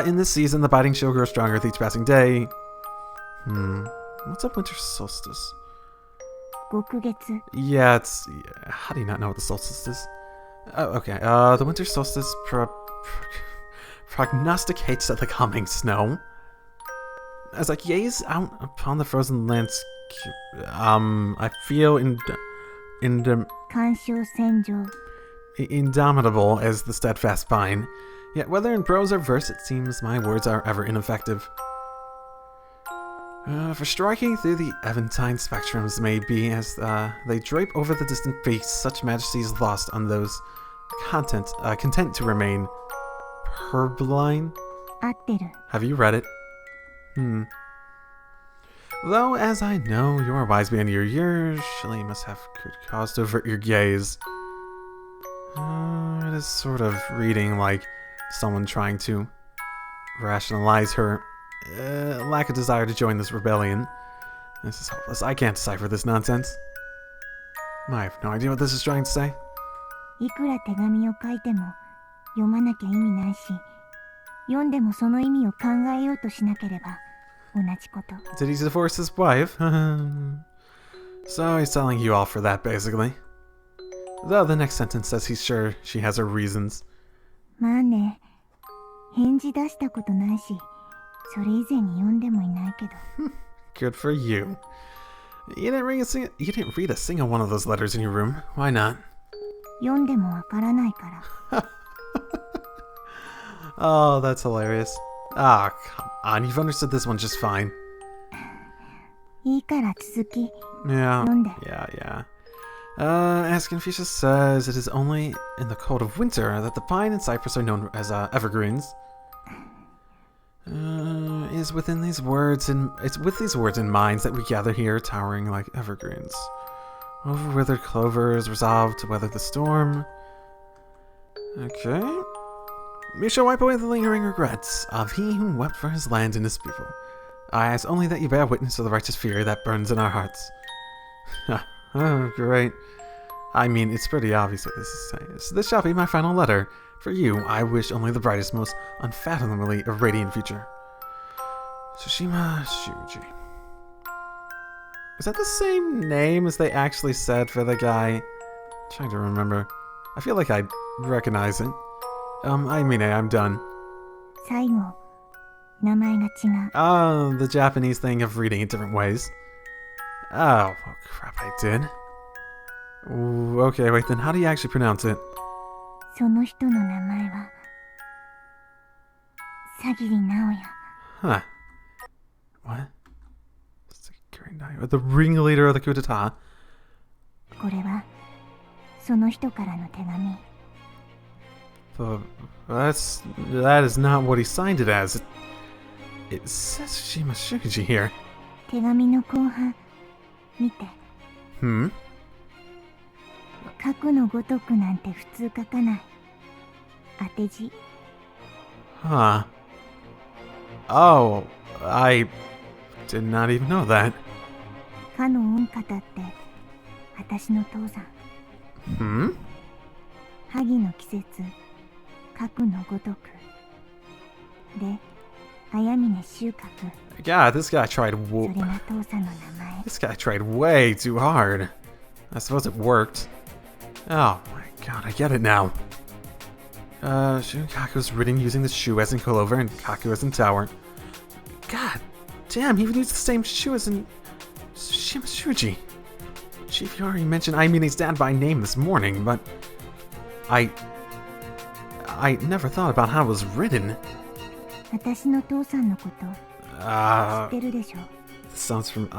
A: In this season, the biting chill grows stronger with each passing day. What's a winter solstice?
B: 極月
A: Yeah, it's... How do you not know what the solstice is? Oh, okay. The winter solstice prognosticates the coming snow. As I gaze out upon the frozen landscape, I feel
B: 干渉戦場
A: indomitable as the steadfast pine. Yet whether in prose or verse, it seems my words are ever ineffective. For striking through the Aventine spectrums may be as they drape over the distant peaks, such majesty is lost on those content to remain purblind.
B: 合ってる
A: Have you read it? Though, as I know, you are wise beyond your years, surely you must have good cause to avert your gaze. It is sort of reading like someone trying to rationalize her lack of desire to join this rebellion. This is hopeless. I can't decipher this nonsense. I have no idea what this is trying to say.
B: いくら手紙を書いても読まなきゃ意味ないし読んでもその意味を考えようとしなければ同じこと
A: Did he divorce his wife? So he's telling you off for that, basically. Though the next sentence says he's sure she has her reasons.
B: まあね返事出したことないしそれ以前に読んでもいないけど
A: Good for you. You didn't read a single one of those letters in your room. Why not?
B: 読んでもわからないから
A: Oh, that's hilarious. Ah, come on. You've understood this one just fine.
B: いいから続き
A: Yeah.
B: 読んで
A: Yeah. As Confucius says, it is only in the cold of winter that the pine and cypress are known as evergreens. It's with these words in mind that we gather here, towering like evergreens. Over withered clovers, resolved to weather the storm. Okay. We shall wipe away the lingering regrets of he who wept for his land and his people. I ask only that you bear witness to the righteous fear that burns in our hearts. Oh, great. I mean, it's pretty obvious what this is saying. So this shall be my final letter. For you, I wish only the brightest, most unfathomably radiant future. Tsushima Shuji. Is that the same name as they actually said for the guy? I'm trying to remember. I feel like I recognize it. I'm done.
B: 最後名前が違う
A: Oh, the Japanese thing of reading it different ways. Oh, crap, I did. Ooh, okay, wait, then how do you actually pronounce it?
B: その人の名前は佐桐直也
A: Huh. What? The ringleader of the coup d'etat?
B: これはその人からの手紙
A: That is not what he signed it as. It says Shima Shuji here.
B: 手紙の後半見て
A: Hmm?
B: 過去のごとくなんて普通書かない当て字
A: Huh. Oh, I did not even know that.
B: かの御方って私の父さん
A: Hmm?
B: 萩の季節書くのごとくで綾峰収穫
A: God, this guy tried
B: それが父さんの名前
A: This guy tried way too hard. I suppose it worked. Oh my god, I get it now. Shukaku's written using the shu as in Clover and Kaku as in Tower. God damn, he even used the same shu as in Shimashuji. Chief, you already mentioned Aimene's dad by name this morning, but I never thought about how it was written.
B: 私の父さんのこと知ってるでしょ
A: This sounds from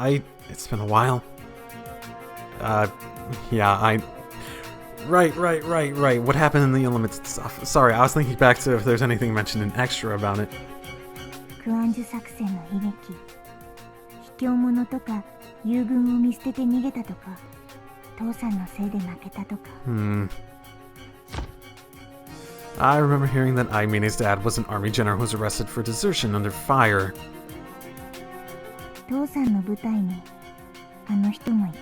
A: it's been a while. Yeah, Right. What happened in the elements stuff? Sorry, I was thinking back to if there's anything mentioned in extra about it.
B: クアンジュ作戦の悲劇卑怯者とか友軍を見捨てて逃げたとか父さんのせいで負けたとか。
A: I remember hearing that Aimene's dad was an army general who was arrested for desertion under fire.
B: 父さんの部隊にあの人もいた。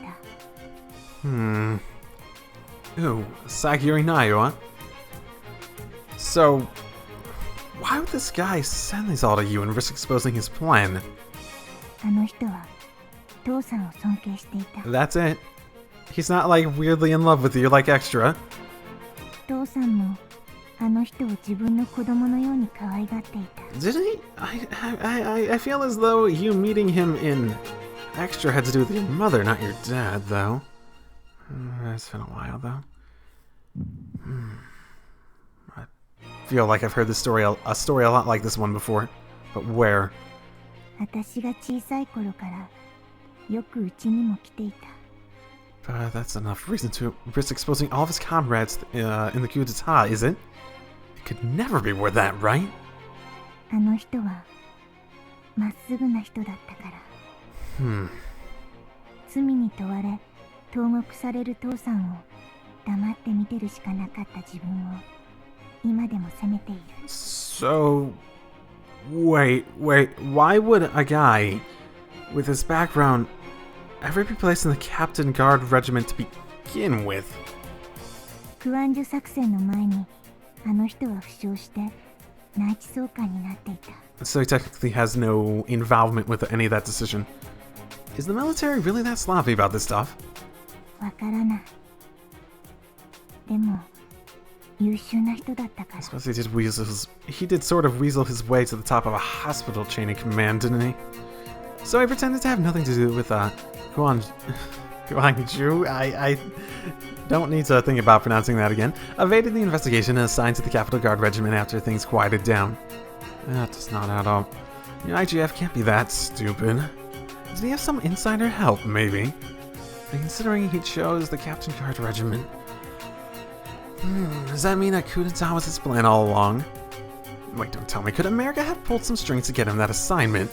A: Ooh, Sagiori Nayo, huh? So, why would this guy send these all to you and risk exposing his plan?
B: あの人は父さんを尊敬していた。
A: That's it. He's not like weirdly in love with you like Extra.
B: 父さんもあの人を自分の子供のように可愛がっていた。
A: Didn't he? I feel as though you meeting him in Extra had to do with your mother, not your dad, though. It's been a while, though. I feel like I've heard this story, a story a lot like this one before. But where?
B: 私が小さい頃からよくうちにも来ていた。
A: But that's enough reason to risk exposing all of his comrades in the coup d'etat, is it? It could never be worth that, right?
B: あの人はまっすぐな人だったから。罪に問われ投獄される父さんを黙って見てるしかなかった自分を今でも責めている。
A: So, wait, why would a guy with his background ever be placed in the Captain Guard Regiment to begin with?
B: クアンジュ作戦の前にあの人は負傷して内地総監になっていた。
A: So he technically has no involvement with any of that decision. Is the military really that sloppy about this stuff?
B: わからない。でも優秀な人だったから。
A: I suppose he did sort of weasel his way to the top of a hospital chain of command, didn't he? So he pretended to have nothing to do with Guangzhou. I don't need to think about pronouncing that again. Evaded the investigation and assigned to the Capital Guard Regiment after things quieted down. That does not add up. The IGF can't be that stupid. Does he have some insider help, maybe? And considering he chose the Captain Guard Regiment, does that mean a coup d'etat was his plan all along? Wait, don't tell me. Could America have pulled some strings to get him that assignment?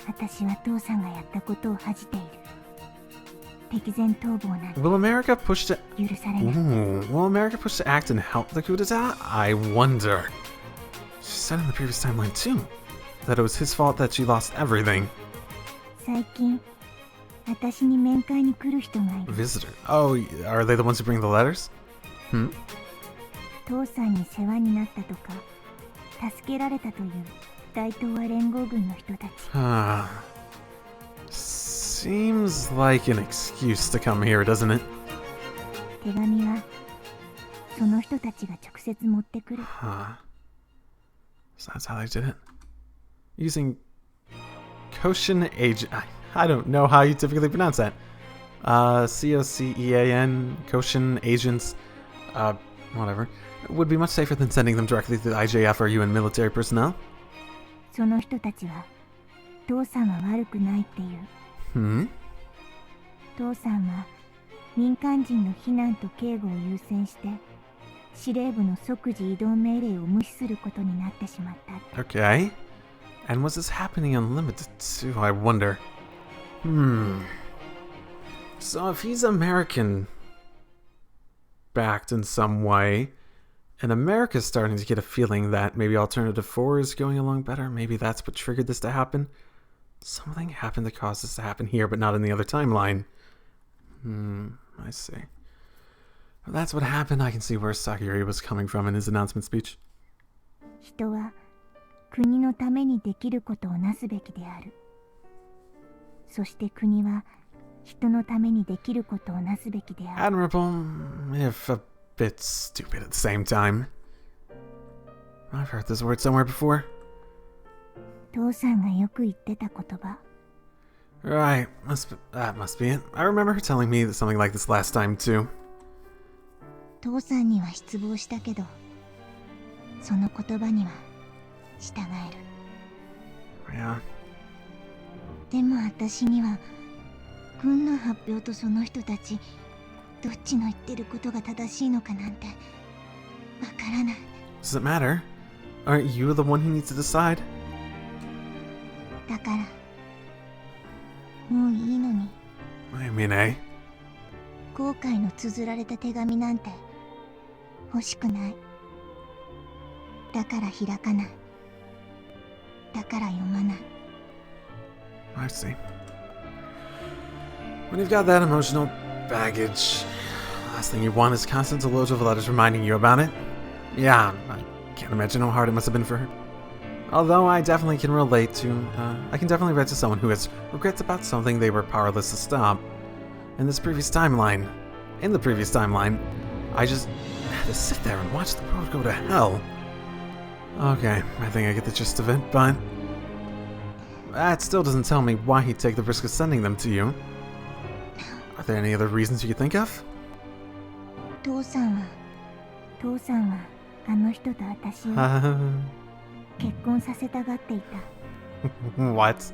B: 私は父さんがやったことを恥じている。敵前逃亡なんて
A: Will America push to
B: 許されない。
A: Will America push to act and help the coup d'etat? I wonder. She said in the previous timeline too that it was his fault that she lost everything.
B: 最近私に面会に来る人がいる。
A: Visitor. Oh, are they the ones who bring the letters?
B: 父さんに世話になったとか助けられたという大東亜連合軍の人たち。
A: Seems like an excuse to come here, doesn't it?
B: 手紙はその人たちが直接持ってくる。
A: So that's how they did it. Using Koshin agent. I don't know how you typically pronounce that. COCEAN, Koshin agents, whatever. Would be much safer than sending them directly to the IJF or UN military personnel.
B: その人たちは父さんは悪くないっていう。父さんは民間人の避難と警護を優先して司令部の即時移動命令を無視することになってしまった。
A: Okay. And was this happening unlimited too? I wonder. So if he's American backed in some way, and America's starting to get a feeling that maybe Alternative 4 is going along better, maybe that's what triggered this to happen. Something happened that caused this to happen here, but not in the other timeline. I see. Well, that's what happened. I can see where Sagiori was coming from in his announcement speech.
B: 人は国のためにできることをなすべきである。そして国は人のためにできることをなすべきである。
A: Admirable, if a bit stupid at the same time. I've heard this word somewhere before.
B: 父さんがよく言ってた言葉。
A: Right, that must be it. I remember her telling me something like this last time too.
B: 父さんには失望したけど、その言葉には従える。
A: Yeah.
B: でも私には軍の発表とその人たちどっちの言ってることが正しいのかなんてわからない。
A: Does it matter? Aren't you the one who needs to decide?
B: だからもういいのに。
A: I mean,
F: 後悔の綴られた手紙なんて欲しくない。だから開かない。だから読まない。
A: I see. When you've got that emotional baggage, the last thing you want is constant deluge of letters reminding you about it. Yeah, I can't imagine how hard it must have been for her. Although I definitely can relate to, I can definitely relate to someone who has regrets about something they were powerless to stop. In the previous timeline, I just had to sit there and watch the world go to hell. Okay, I think I get the gist of it, but that still doesn't tell me why he'd take the risk of sending them to you. Are there any other reasons you could think of?
F: 父さんはあの人と私を結婚させたがっていた。
A: What?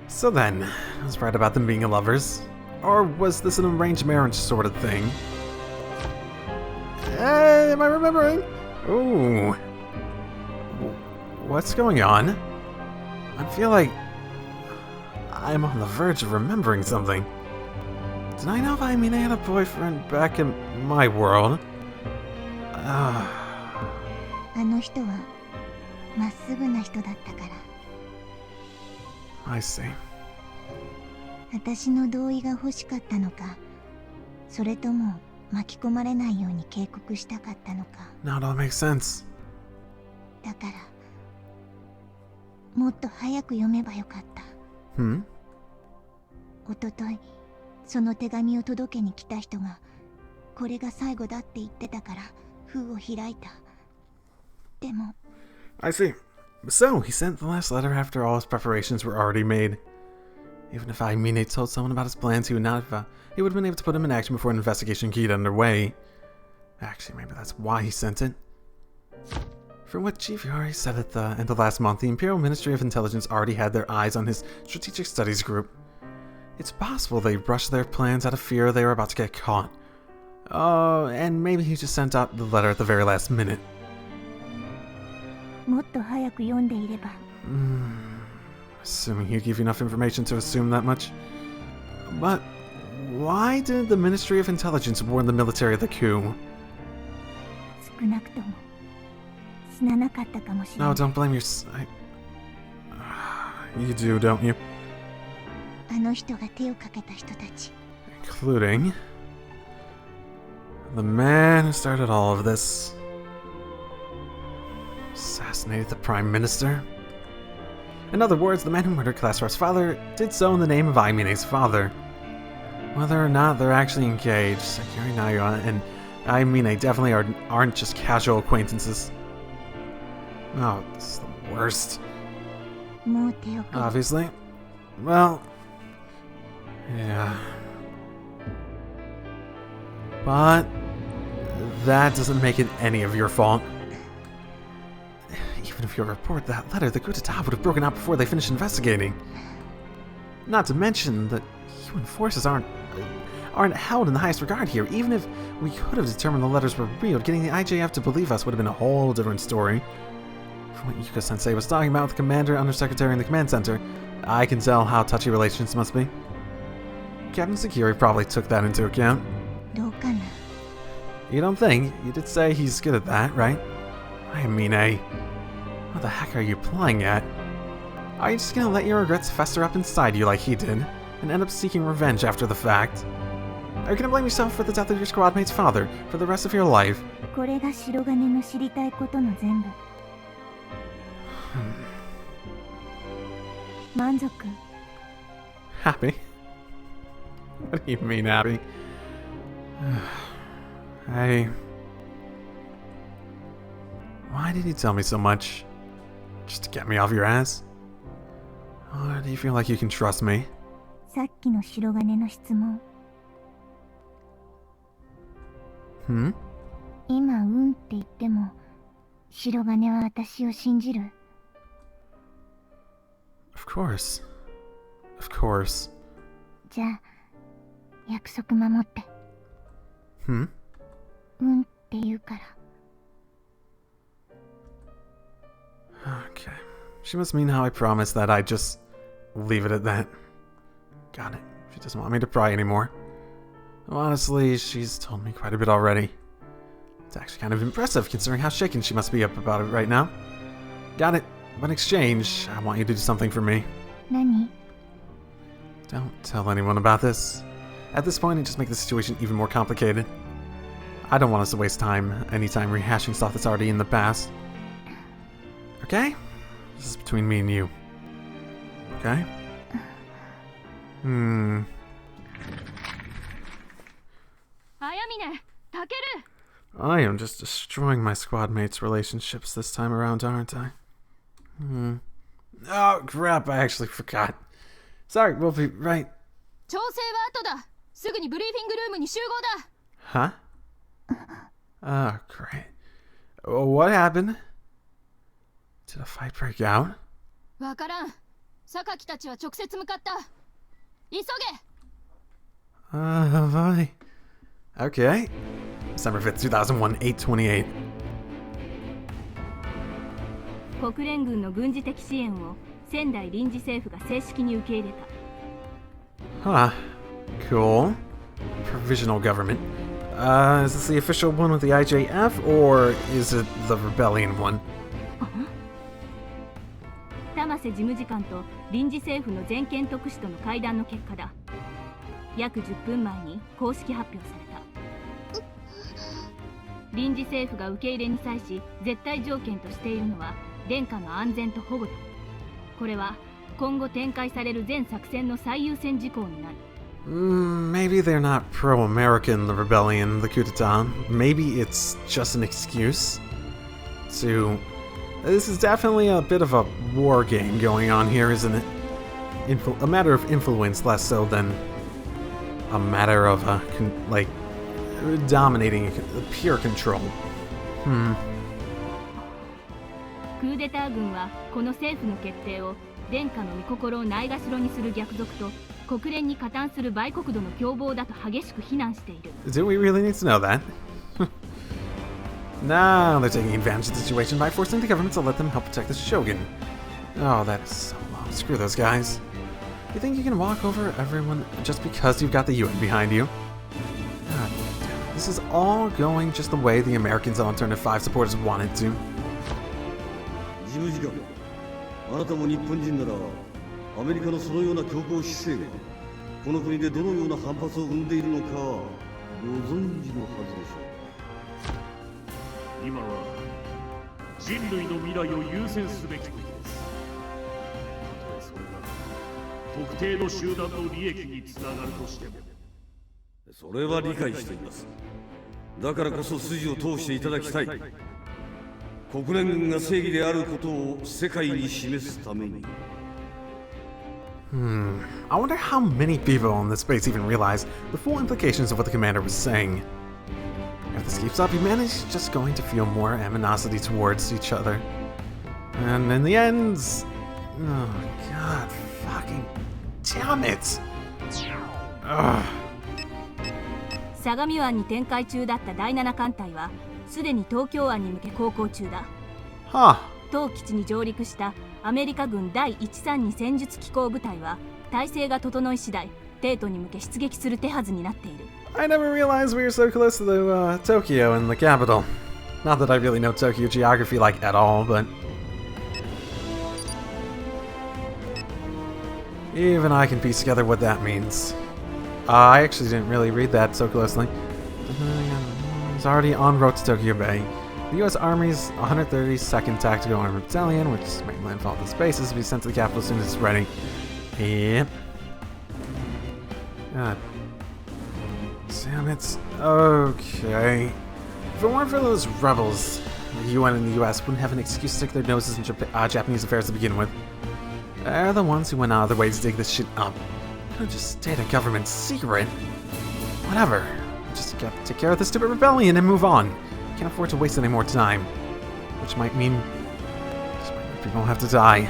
A: So then, I was right about them being lovers? Or was this an arranged marriage sort of thing? Hey, am I remembering? Ooh. What's going on? I feel like I'm on the verge of remembering something. Did I know if I had a boyfriend back in my world?
F: あの人はまっすぐな人だったから。
A: I see.
F: 私の同意が欲しかったのか、それとも巻き込まれないように警告したかったのか。
A: Now it all makes sense.
F: だからもっと早く読めばよかった。
A: Hmm?
F: おとといその手紙を届けに来た人がこれが最後だって言ってたから封を開いた。でも
A: I see. So, he sent the last letter after all his preparations were already made. Even if Aimine told someone about his plans, he would not have, he would have been able to put him in action before an investigation could get underway. Actually, maybe that's why he sent it. From what Chief Yori said at the end of last month, the Imperial Ministry of Intelligence already had their eyes on his strategic studies group. It's possible they rushed their plans out of fear they were about to get caught. Oh, and maybe he just sent out the letter at the very last minute.
F: もっと早く読んでいれば。
A: Assuming he'd give you enough information to assume that much. But why didn't the Ministry of Intelligence warn the military of the coup?
F: 少なくとも死ななかったかもしれない。
A: No, don't blame You do, don't you?
F: あの人が手をかけた人たち。
A: Including the man who started all of this. Assassinated the Prime Minister. In other words, the man who murdered Classrar's father did so in the name of Aimene's father. Whether or not they're actually engaged, Sakuri Nayo and Aimine definitely aren't just casual acquaintances. Oh, this is the worst.
F: もう手をかけ
A: Obviously. Well, yeah. But that doesn't make it any of your fault. Even if you report that letter, the coup d'etat would have broken out before they finished investigating. Not to mention that human forces aren't held in the highest regard here. Even if we could have determined the letters were real, getting the IJF to believe us would have been a whole different story. From what Yuka-sensei was talking about with the commander, undersecretary, and the command center, I can tell how touchy relations must be. Captain Sakuri probably took that into account.
F: どうかな。
A: You don't think? You did say he's good at that, right? Aimine, what the heck are you playing at? Are you just gonna let your regrets fester up inside you like he did, and end up seeking revenge after the fact? Are you gonna blame yourself for the death of your squad mate's father for the rest of your life?
F: これが白金の知りたいことの全部。満足。
A: Happy? What do you mean, happy? Why did you tell me so much? Just to get me off your ass? Or do you feel like you can trust me?
F: さっきの白金の質問。
A: Hmm?
F: 今って言っても白金は私を信じる。
A: Of course. Of course.
F: じゃあ約束守って。
A: Hmm?
F: って言うから。
A: Okay. She must mean how I promised that I'd just leave it at that. Got it. She doesn't want me to pry anymore. Honestly, she's told me quite a bit already. It's actually kind of impressive considering how shaken she must be up about it right now. Got it. But in exchange, I want you to do something for me.
B: 何？
A: Don't tell anyone about this. At this point, it just makes the situation even more complicated. I don't want us to waste any time rehashing stuff that's already in the past. Okay? This is between me and you. Okay? Hmm.
D: あやみね、たける。
A: I am just destroying my squad mates' relationships this time around, aren't I? Oh, crap, I actually forgot. Sorry, we'll be right.
D: 調整は後だ。すぐにブリーフィングルームに集合だ。
A: Huh? Oh, great. What happened? Did a fight break out?
D: わからん。榊たちは直接向かった。急げ。
A: Bye. Okay. December 5th, 2001, 8:28.
D: 国連軍の軍事的支援を仙台臨時政府が正式に受け入れた。
A: Huh. Cool. Provisional government. Is this the official one with the IJF, or is it the rebellion one?
D: 玉瀬事務次官と臨時政府の全権特使との会談の結果だ。約10分前に公式発表された。臨時政府が受け入れに際し絶対条件としているのは殿下の安全と保護だ。これは今後展開される全作戦の最優先事項になる。
A: Maybe they're not pro-American, the rebellion, the coup d'etat. Maybe it's just an excuse to... This is definitely a bit of a war game going on here, isn't it? A matter of influence, less so than a matter of, dominating pure control.
D: クーデター軍はこの政府の決定を殿下の御心をないがしろにする逆賊と国連に加担する売国土の凶暴だと激しく非難している。
A: Do we really need to know that? Now they're taking advantage of the situation by forcing the government to let them help protect the Shogun. Oh, that is so long. Screw those guys. You think you can walk over everyone just because you've got the UN behind you? God, this is all going just the way the Americans on Alternative 5 supporters wanted to.
H: 事務次官、あなたも日本人ならアメリカのそのような強硬姿勢がこの国でどのような反発を生んでいるのかご存知のはずでしょう。
I: 今は人類の未来を優先すべきことです。たとえそれが特定の集団の利益につながるとしても。
H: それは理解しています。だからこそ筋を通していただきたい。国連軍が正義であることを世界に示すために。
A: I wonder how many people in this space even realize the full implications of what the commander was saying. If this keeps up, humanity is just going to feel more animosity towards each other. And in the end... Oh, God fucking damn it! Ugh.
D: 相模湾に展開中だった第7艦隊はすでに東京湾に向け航行中だ。
A: Huh.
D: 当基地に上陸したアメリカ軍第132戦術機構部隊は体制が整い次第帝都に向け出撃する手はずになっている。
A: I never realized we were so close to the Tokyo and the capital. Not that I really know Tokyo geography like at all, but even I can piece together what that means. I actually didn't really read that so closely. It's already en route to Tokyo Bay. The U.S. Army's 132nd Tactical Armored Battalion, which is making landfall at the bases, will be sent to the capital as soon as it's ready. Yep. God. Damn it. Okay. If it weren't for those rebels, the UN and the US wouldn't have an excuse to stick their noses in Japanese affairs to begin with. They're the ones who went out of their way to dig this shit up. Could've just stayed a government secret. Whatever. Just gotta take care of this stupid rebellion and move on. Can't afford to waste any more time. Which might mean people have to die.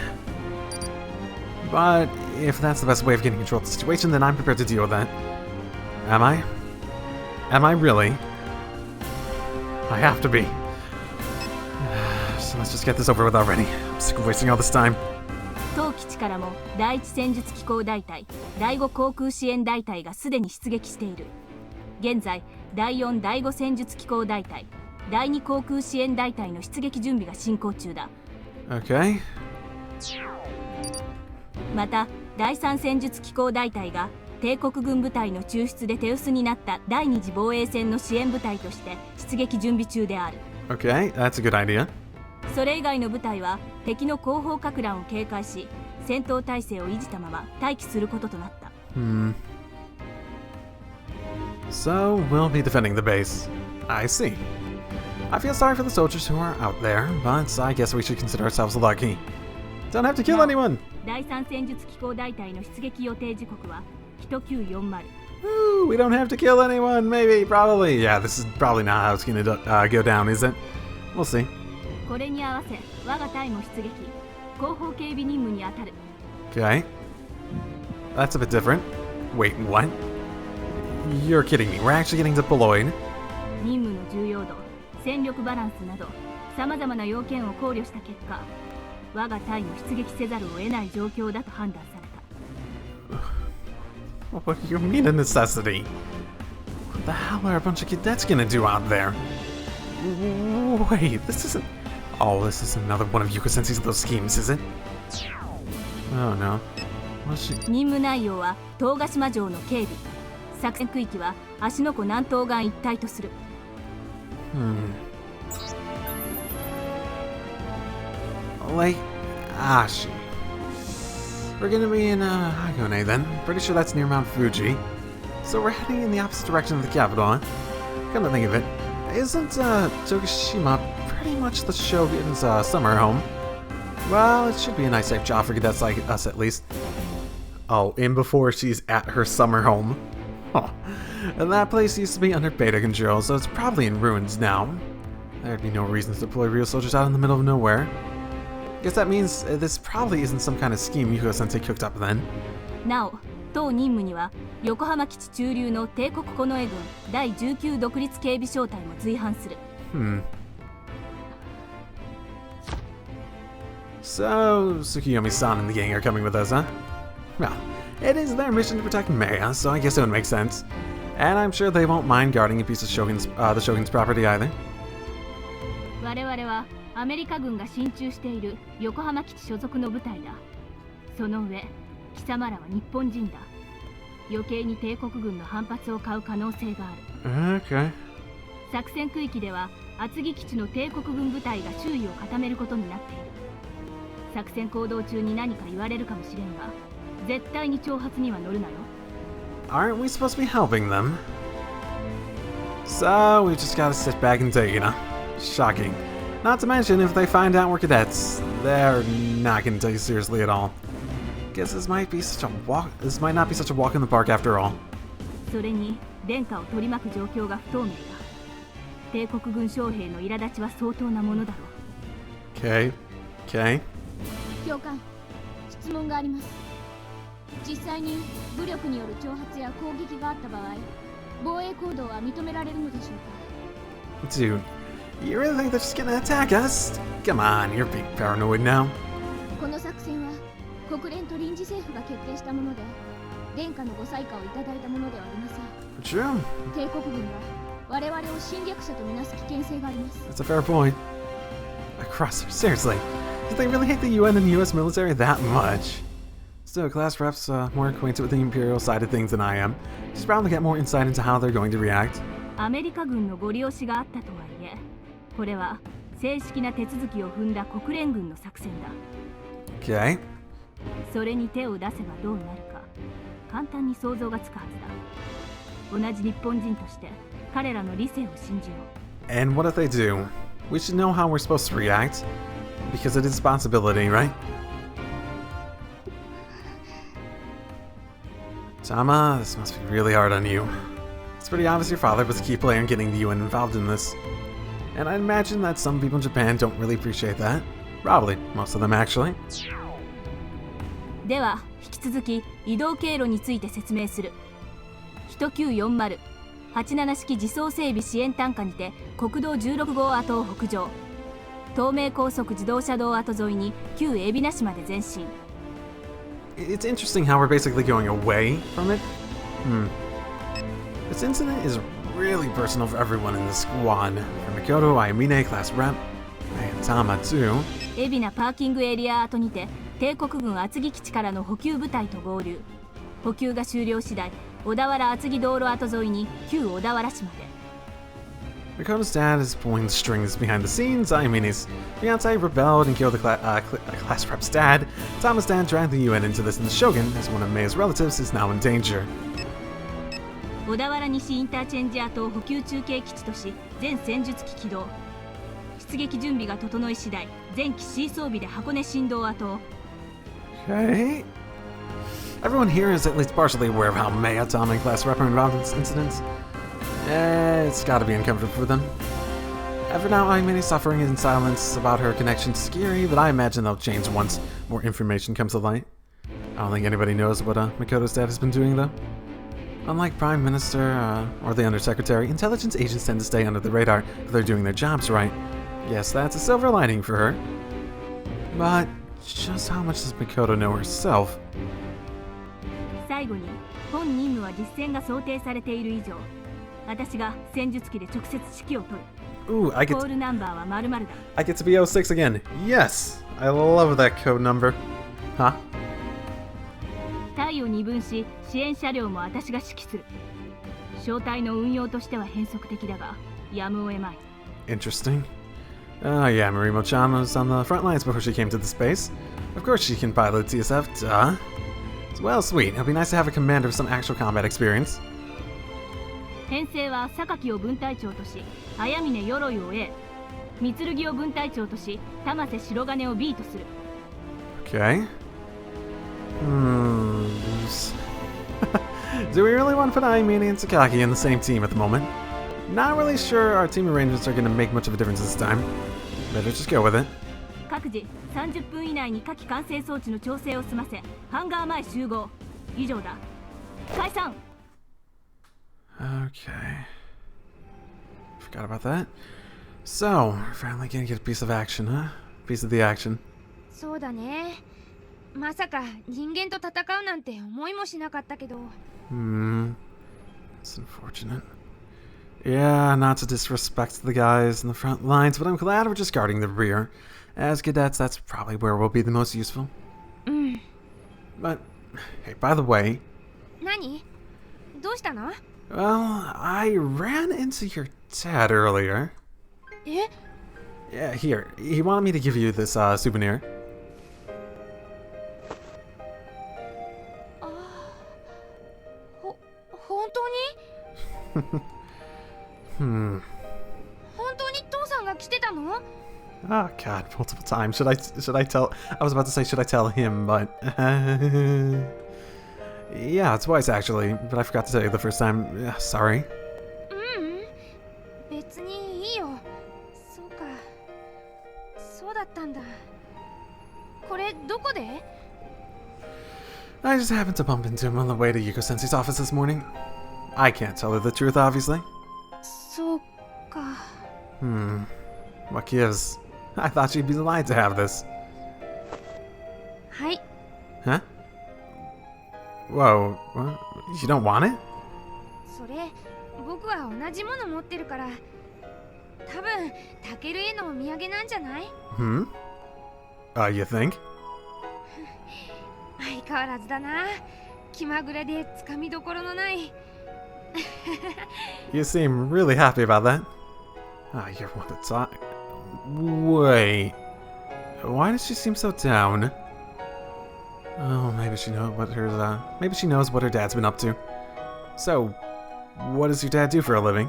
A: But if that's the best way of getting control of the situation, then I'm prepared to deal with that. Am I? Am I really? I have to be. So let's just get this over with already. I'm sick of wasting all this time.
D: 当基地からも第1戦術機構大隊、第5航空支援大隊がすでに出撃している。
E: 現在第4第5戦術機構大隊第2航空支援大隊の出撃準備が進行中だ。
A: Okay.
E: また第3戦術機構大隊が帝国軍部隊の抽出で手薄になった第2次防衛戦の支援部隊として出撃準備中である。
A: Okay, that's a good idea.
E: それ以外の部隊は敵の後方か乱を警戒し戦闘態勢を維持たまま待機することとなった。
A: So, we'll be defending the base. I see. I feel sorry for the soldiers who are out there, but I guess we should consider ourselves lucky. Don't have to kill anyone!
E: 第3戦術機構大隊の出撃予定時刻は1940。
A: Ooh, we don't have to kill anyone, maybe, probably. Yeah, this is probably not how it's gonna go down, is it? We'll see.
E: これに合わせ我が隊も出撃後方警備任務に当たる。
A: Okay. That's a bit different. Wait, what? You're kidding me. We're actually getting deployed.
E: 任務の重要度、戦力バランスなど様々な要件を考慮した結果、我が隊も出撃せざるを得ない状況だと判断された。
A: What do you mean a necessity? What the hell are a bunch of cadets gonna do out there? Wait, this isn't... Oh, this is another one of Yuko Sensei's little schemes, is it? Oh no. What's she...
E: 任務内容は東ヶ島城の警備。作戦区域は芦ノ湖南東岸一帯とする。
A: Lake Ashi. We're gonna be in Hagone then. Pretty sure that's near Mount Fuji. So we're heading in the opposite direction of the capital, huh? Come to think of it, isn't Tokushima pretty much the Shogun's summer home? Well, it should be a nice safe job for cadets like us at least. Oh, in before she's at her summer home. Oh. And that place used to be under beta control, so it's probably in ruins now. There'd be no reason to deploy real soldiers out in the middle of nowhere. Guess that means this probably isn't some kind of scheme Yuko Sensei cooked up then.
E: なお、当任務には横浜基地駐留の帝国近衛軍第19独立警備小隊も随伴する。
A: So, Tsukiyomi-san and the gang are coming with us, huh? Well, it is their mission to protect Maya, so I guess it would make sense. And I'm sure they won't mind guarding a piece of the Shogun's property either.
E: 我々はアメリカ軍が進駐している横浜基地所属の部隊だ。その上、貴様らは日本人だ。余計に帝国軍の反発を買う可能性がある。
A: Okay.
E: 作戦区域では厚木基地の帝国軍部隊が周囲を固めることになっている。作戦行動中に何か言われるかもしれんが、絶対に挑発には乗るなよ。
A: Aren't we supposed to be helping them? So, we just gotta sit back and take it, huh? Shocking. Not to mention, if they find out we're cadets, they're not gonna take you seriously at all. Guess this might not be such a walk in the park after all.
E: それに、殿下を取り巻く状況が不透明だ。帝国軍将兵の苛立ちは相当なものだろう。
A: Okay. Okay.
F: 教官、質問があります。実際に武力による挑発や攻撃があった場合、防衛行動は認められるのでしょうか？
A: Dude, you really think they're just gonna attack us? Come on, you're being paranoid now.
F: この作戦は国連と臨時政府が決定したもので、殿下のご裁可をいただいたものではありません。
A: True.
F: 帝国軍が我々を侵略者とみなす危険性があります。
A: That's a fair point. Across, seriously. Do they really hate the UN and US military that much? Still, class perhaps more acquainted with the Imperial side of things than I am. She's probably get more insight into how they're going to react.
E: アメリカ軍のご利用しがあったとはいえ、これは正式な手続きを踏んだ国連軍の作戦だ。
A: Okay.
E: それに手を出せばどうなるか、簡単に想像がつくはずだ。同じ日本人として彼らの理性を信じよう。
A: And what if they do? We should know how we're supposed to react. Because it is a responsibility, right? Tama, this must be really hard on you. It's pretty obvious your father was a key player in getting the UN involved in this. And I imagine that some people in Japan don't really appreciate that. Probably, most of them actually.
E: では、引き続き移動経路について説明する。1940、87式自走整備支援単価にて国道16号跡を北上。東名高速自動車道跡沿いに旧海老名市まで前進。
A: It's interesting how we're basically going away from it. This incident is really personal for everyone in the squad. From Mikoto, Ayamine, class rep, and Tama too.
E: 海老名パーキングエリア跡にて帝国軍厚木基地からの補給部隊と合流。補給が終了次第、小田原厚木道路跡沿いに旧小田原市まで。
A: Mikoto's dad is pulling the strings behind the scenes. Ayamine's fiancé rebelled and killed the class rep's dad. Tama's dad dragged the UN into this, and the Shogun, as one of Mei's relatives, is now in danger.
E: 小田原西インターチェンジ跡を補給中継基地とし、全戦術機起動。出撃準備が整い次第、前期 C 装備で箱根振動跡を。
A: Okay. Everyone here is at least partially aware of how Mei, Tama, and class rep are involved in this incident. It's gotta be uncomfortable for them. For now, Ayamine's suffering in silence about her connection to Skiri, but I imagine they'll change once more information comes to light. I don't think anybody knows what Mikoto's dad has been doing, though. Unlike Prime Minister or the Undersecretary, intelligence agents tend to stay under the radar if they're doing their jobs right. Yes, that's a silver lining for her. But just how much does Mikoto know herself?
E: 最後に、本任務は実戦が想定されている以上、私が戦術機で直接指揮を取る。
A: Ooh, I get
E: コールナンバーは〇〇だ。
A: I get to be 06 again. Yes! I love that code number. Huh?
E: 隊を二分し、支援車両も私が指揮する。小隊の運用としては変則的だが、やむを得まい。
A: Interesting. Yeah, Marimo-chan was on the front lines before she came to the space. Of course she can pilot TSF, duh. Well, sweet. It'd be nice to have a commander with some actual combat experience.
E: 編成は榊を分隊長とし、早峰鎧を A、三剣を分隊長とし、玉瀬白金を B とする。
A: Okay. Do we really want to put Ayamine and Sakaki in the same team at the moment? Not really sure our team arrangements are going to make much of a difference this time. Better just go with it.
E: 各自30分以内に火器管制装置の調整を済ませ、ハンガー前集合。以上だ。解散。
A: Okay. Forgot about that. So, we're finally gonna get a piece of action, huh? Piece of the action.
G: そうだね。まさか人間と戦うなんて思いもしなかったけど。
A: It's unfortunate. Yeah, not to disrespect the guys in the front lines, but I'm glad we're just guarding the rear. As cadets, that's probably where we'll be the most useful. But, hey, by the way...
G: 何？どうしたの？
A: Well, I ran into your dad earlier.
G: え？
A: Yeah, here. He wanted me to give you this souvenir.
G: 本当に？本当に父さんが来てたの？
A: Oh God, multiple times. Should I tell? I was about to say, should I tell him, but yeah, twice actually. But I forgot to tell you the first time. Sorry.
G: 別にいいよ。そうか。そうだったんだ。これどこで？
A: I just happened to bump into him on the way to Yuko Sensei's office this morning. I can't tell her the truth, obviously.
G: そうか。
A: What gives? I thought she'd be delighted to have this.
G: はい。
A: Huh? Whoa, what? You don't want it?
G: それ僕は同じもの持ってるから。多分タケルへのお土産なんじゃない？
A: You think?
G: 相変わらずだな。気まぐれでつかみどころのない。
A: You seem really happy about that. You're one to talk. Wait. Why does she seem so down? Oh, maybe she knows what her dad's been up to. So, what does your dad do for a living?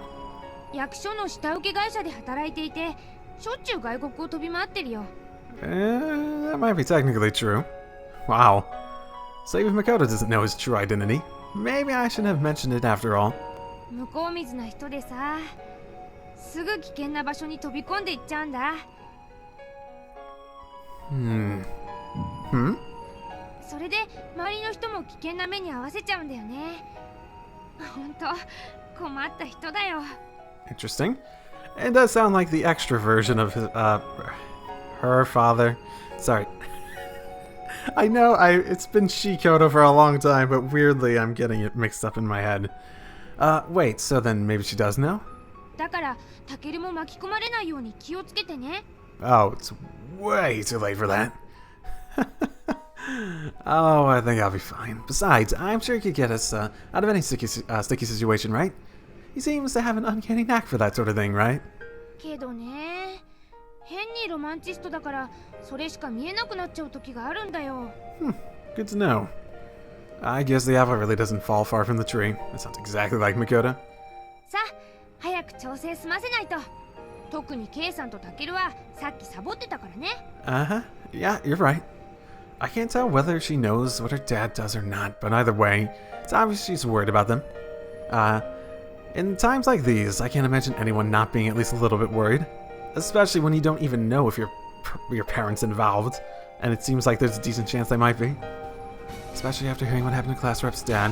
G: 役所の下請け会社で働いていて、しょっちゅう外国を飛び回ってるよ。
A: That might be technically true. Wow. So even Makoto doesn't know his true identity. Maybe I shouldn't have mentioned it after all.
G: 向こう水な人でさ、すぐ危険な場所に飛び込んでいっちゃうんだ。それで周りの人も危険な目に遭わせちゃうんだよね。本当困った人だよ。
A: Interesting. It does sound like the extra version of her father. Sorry. I know it's been Shikoto for a long time, but weirdly I'm getting it mixed up in my head. Wait, so then maybe she does know?
G: だからタケルも巻き込まれないように気をつけてね。
A: Oh, it's way too late for that. Oh, I think I'll be fine. Besides, I'm sure he could get us out of any sticky situation, right? He seems to have an uncanny knack for that sort of thing, right?
G: けどね、変にロマンチストだからそれしか見えなくなっちゃう時があるんだよ。
A: Good to know. I guess the apple really doesn't fall far from the tree. That sounds exactly like Makoto.
G: さあ、早く調整済ませないと。特に K さんとタケルはさっきサボってたからね。
A: Uh-huh. Yeah, you're right. I can't tell whether she knows what her dad does or not, but either way, it's obvious she's worried about them. In times like these, I can't imagine anyone not being at least a little bit worried. Especially when you don't even know if your parents involved, and it seems like there's a decent chance they might be. Especially after hearing what happened to Class Rep's dad.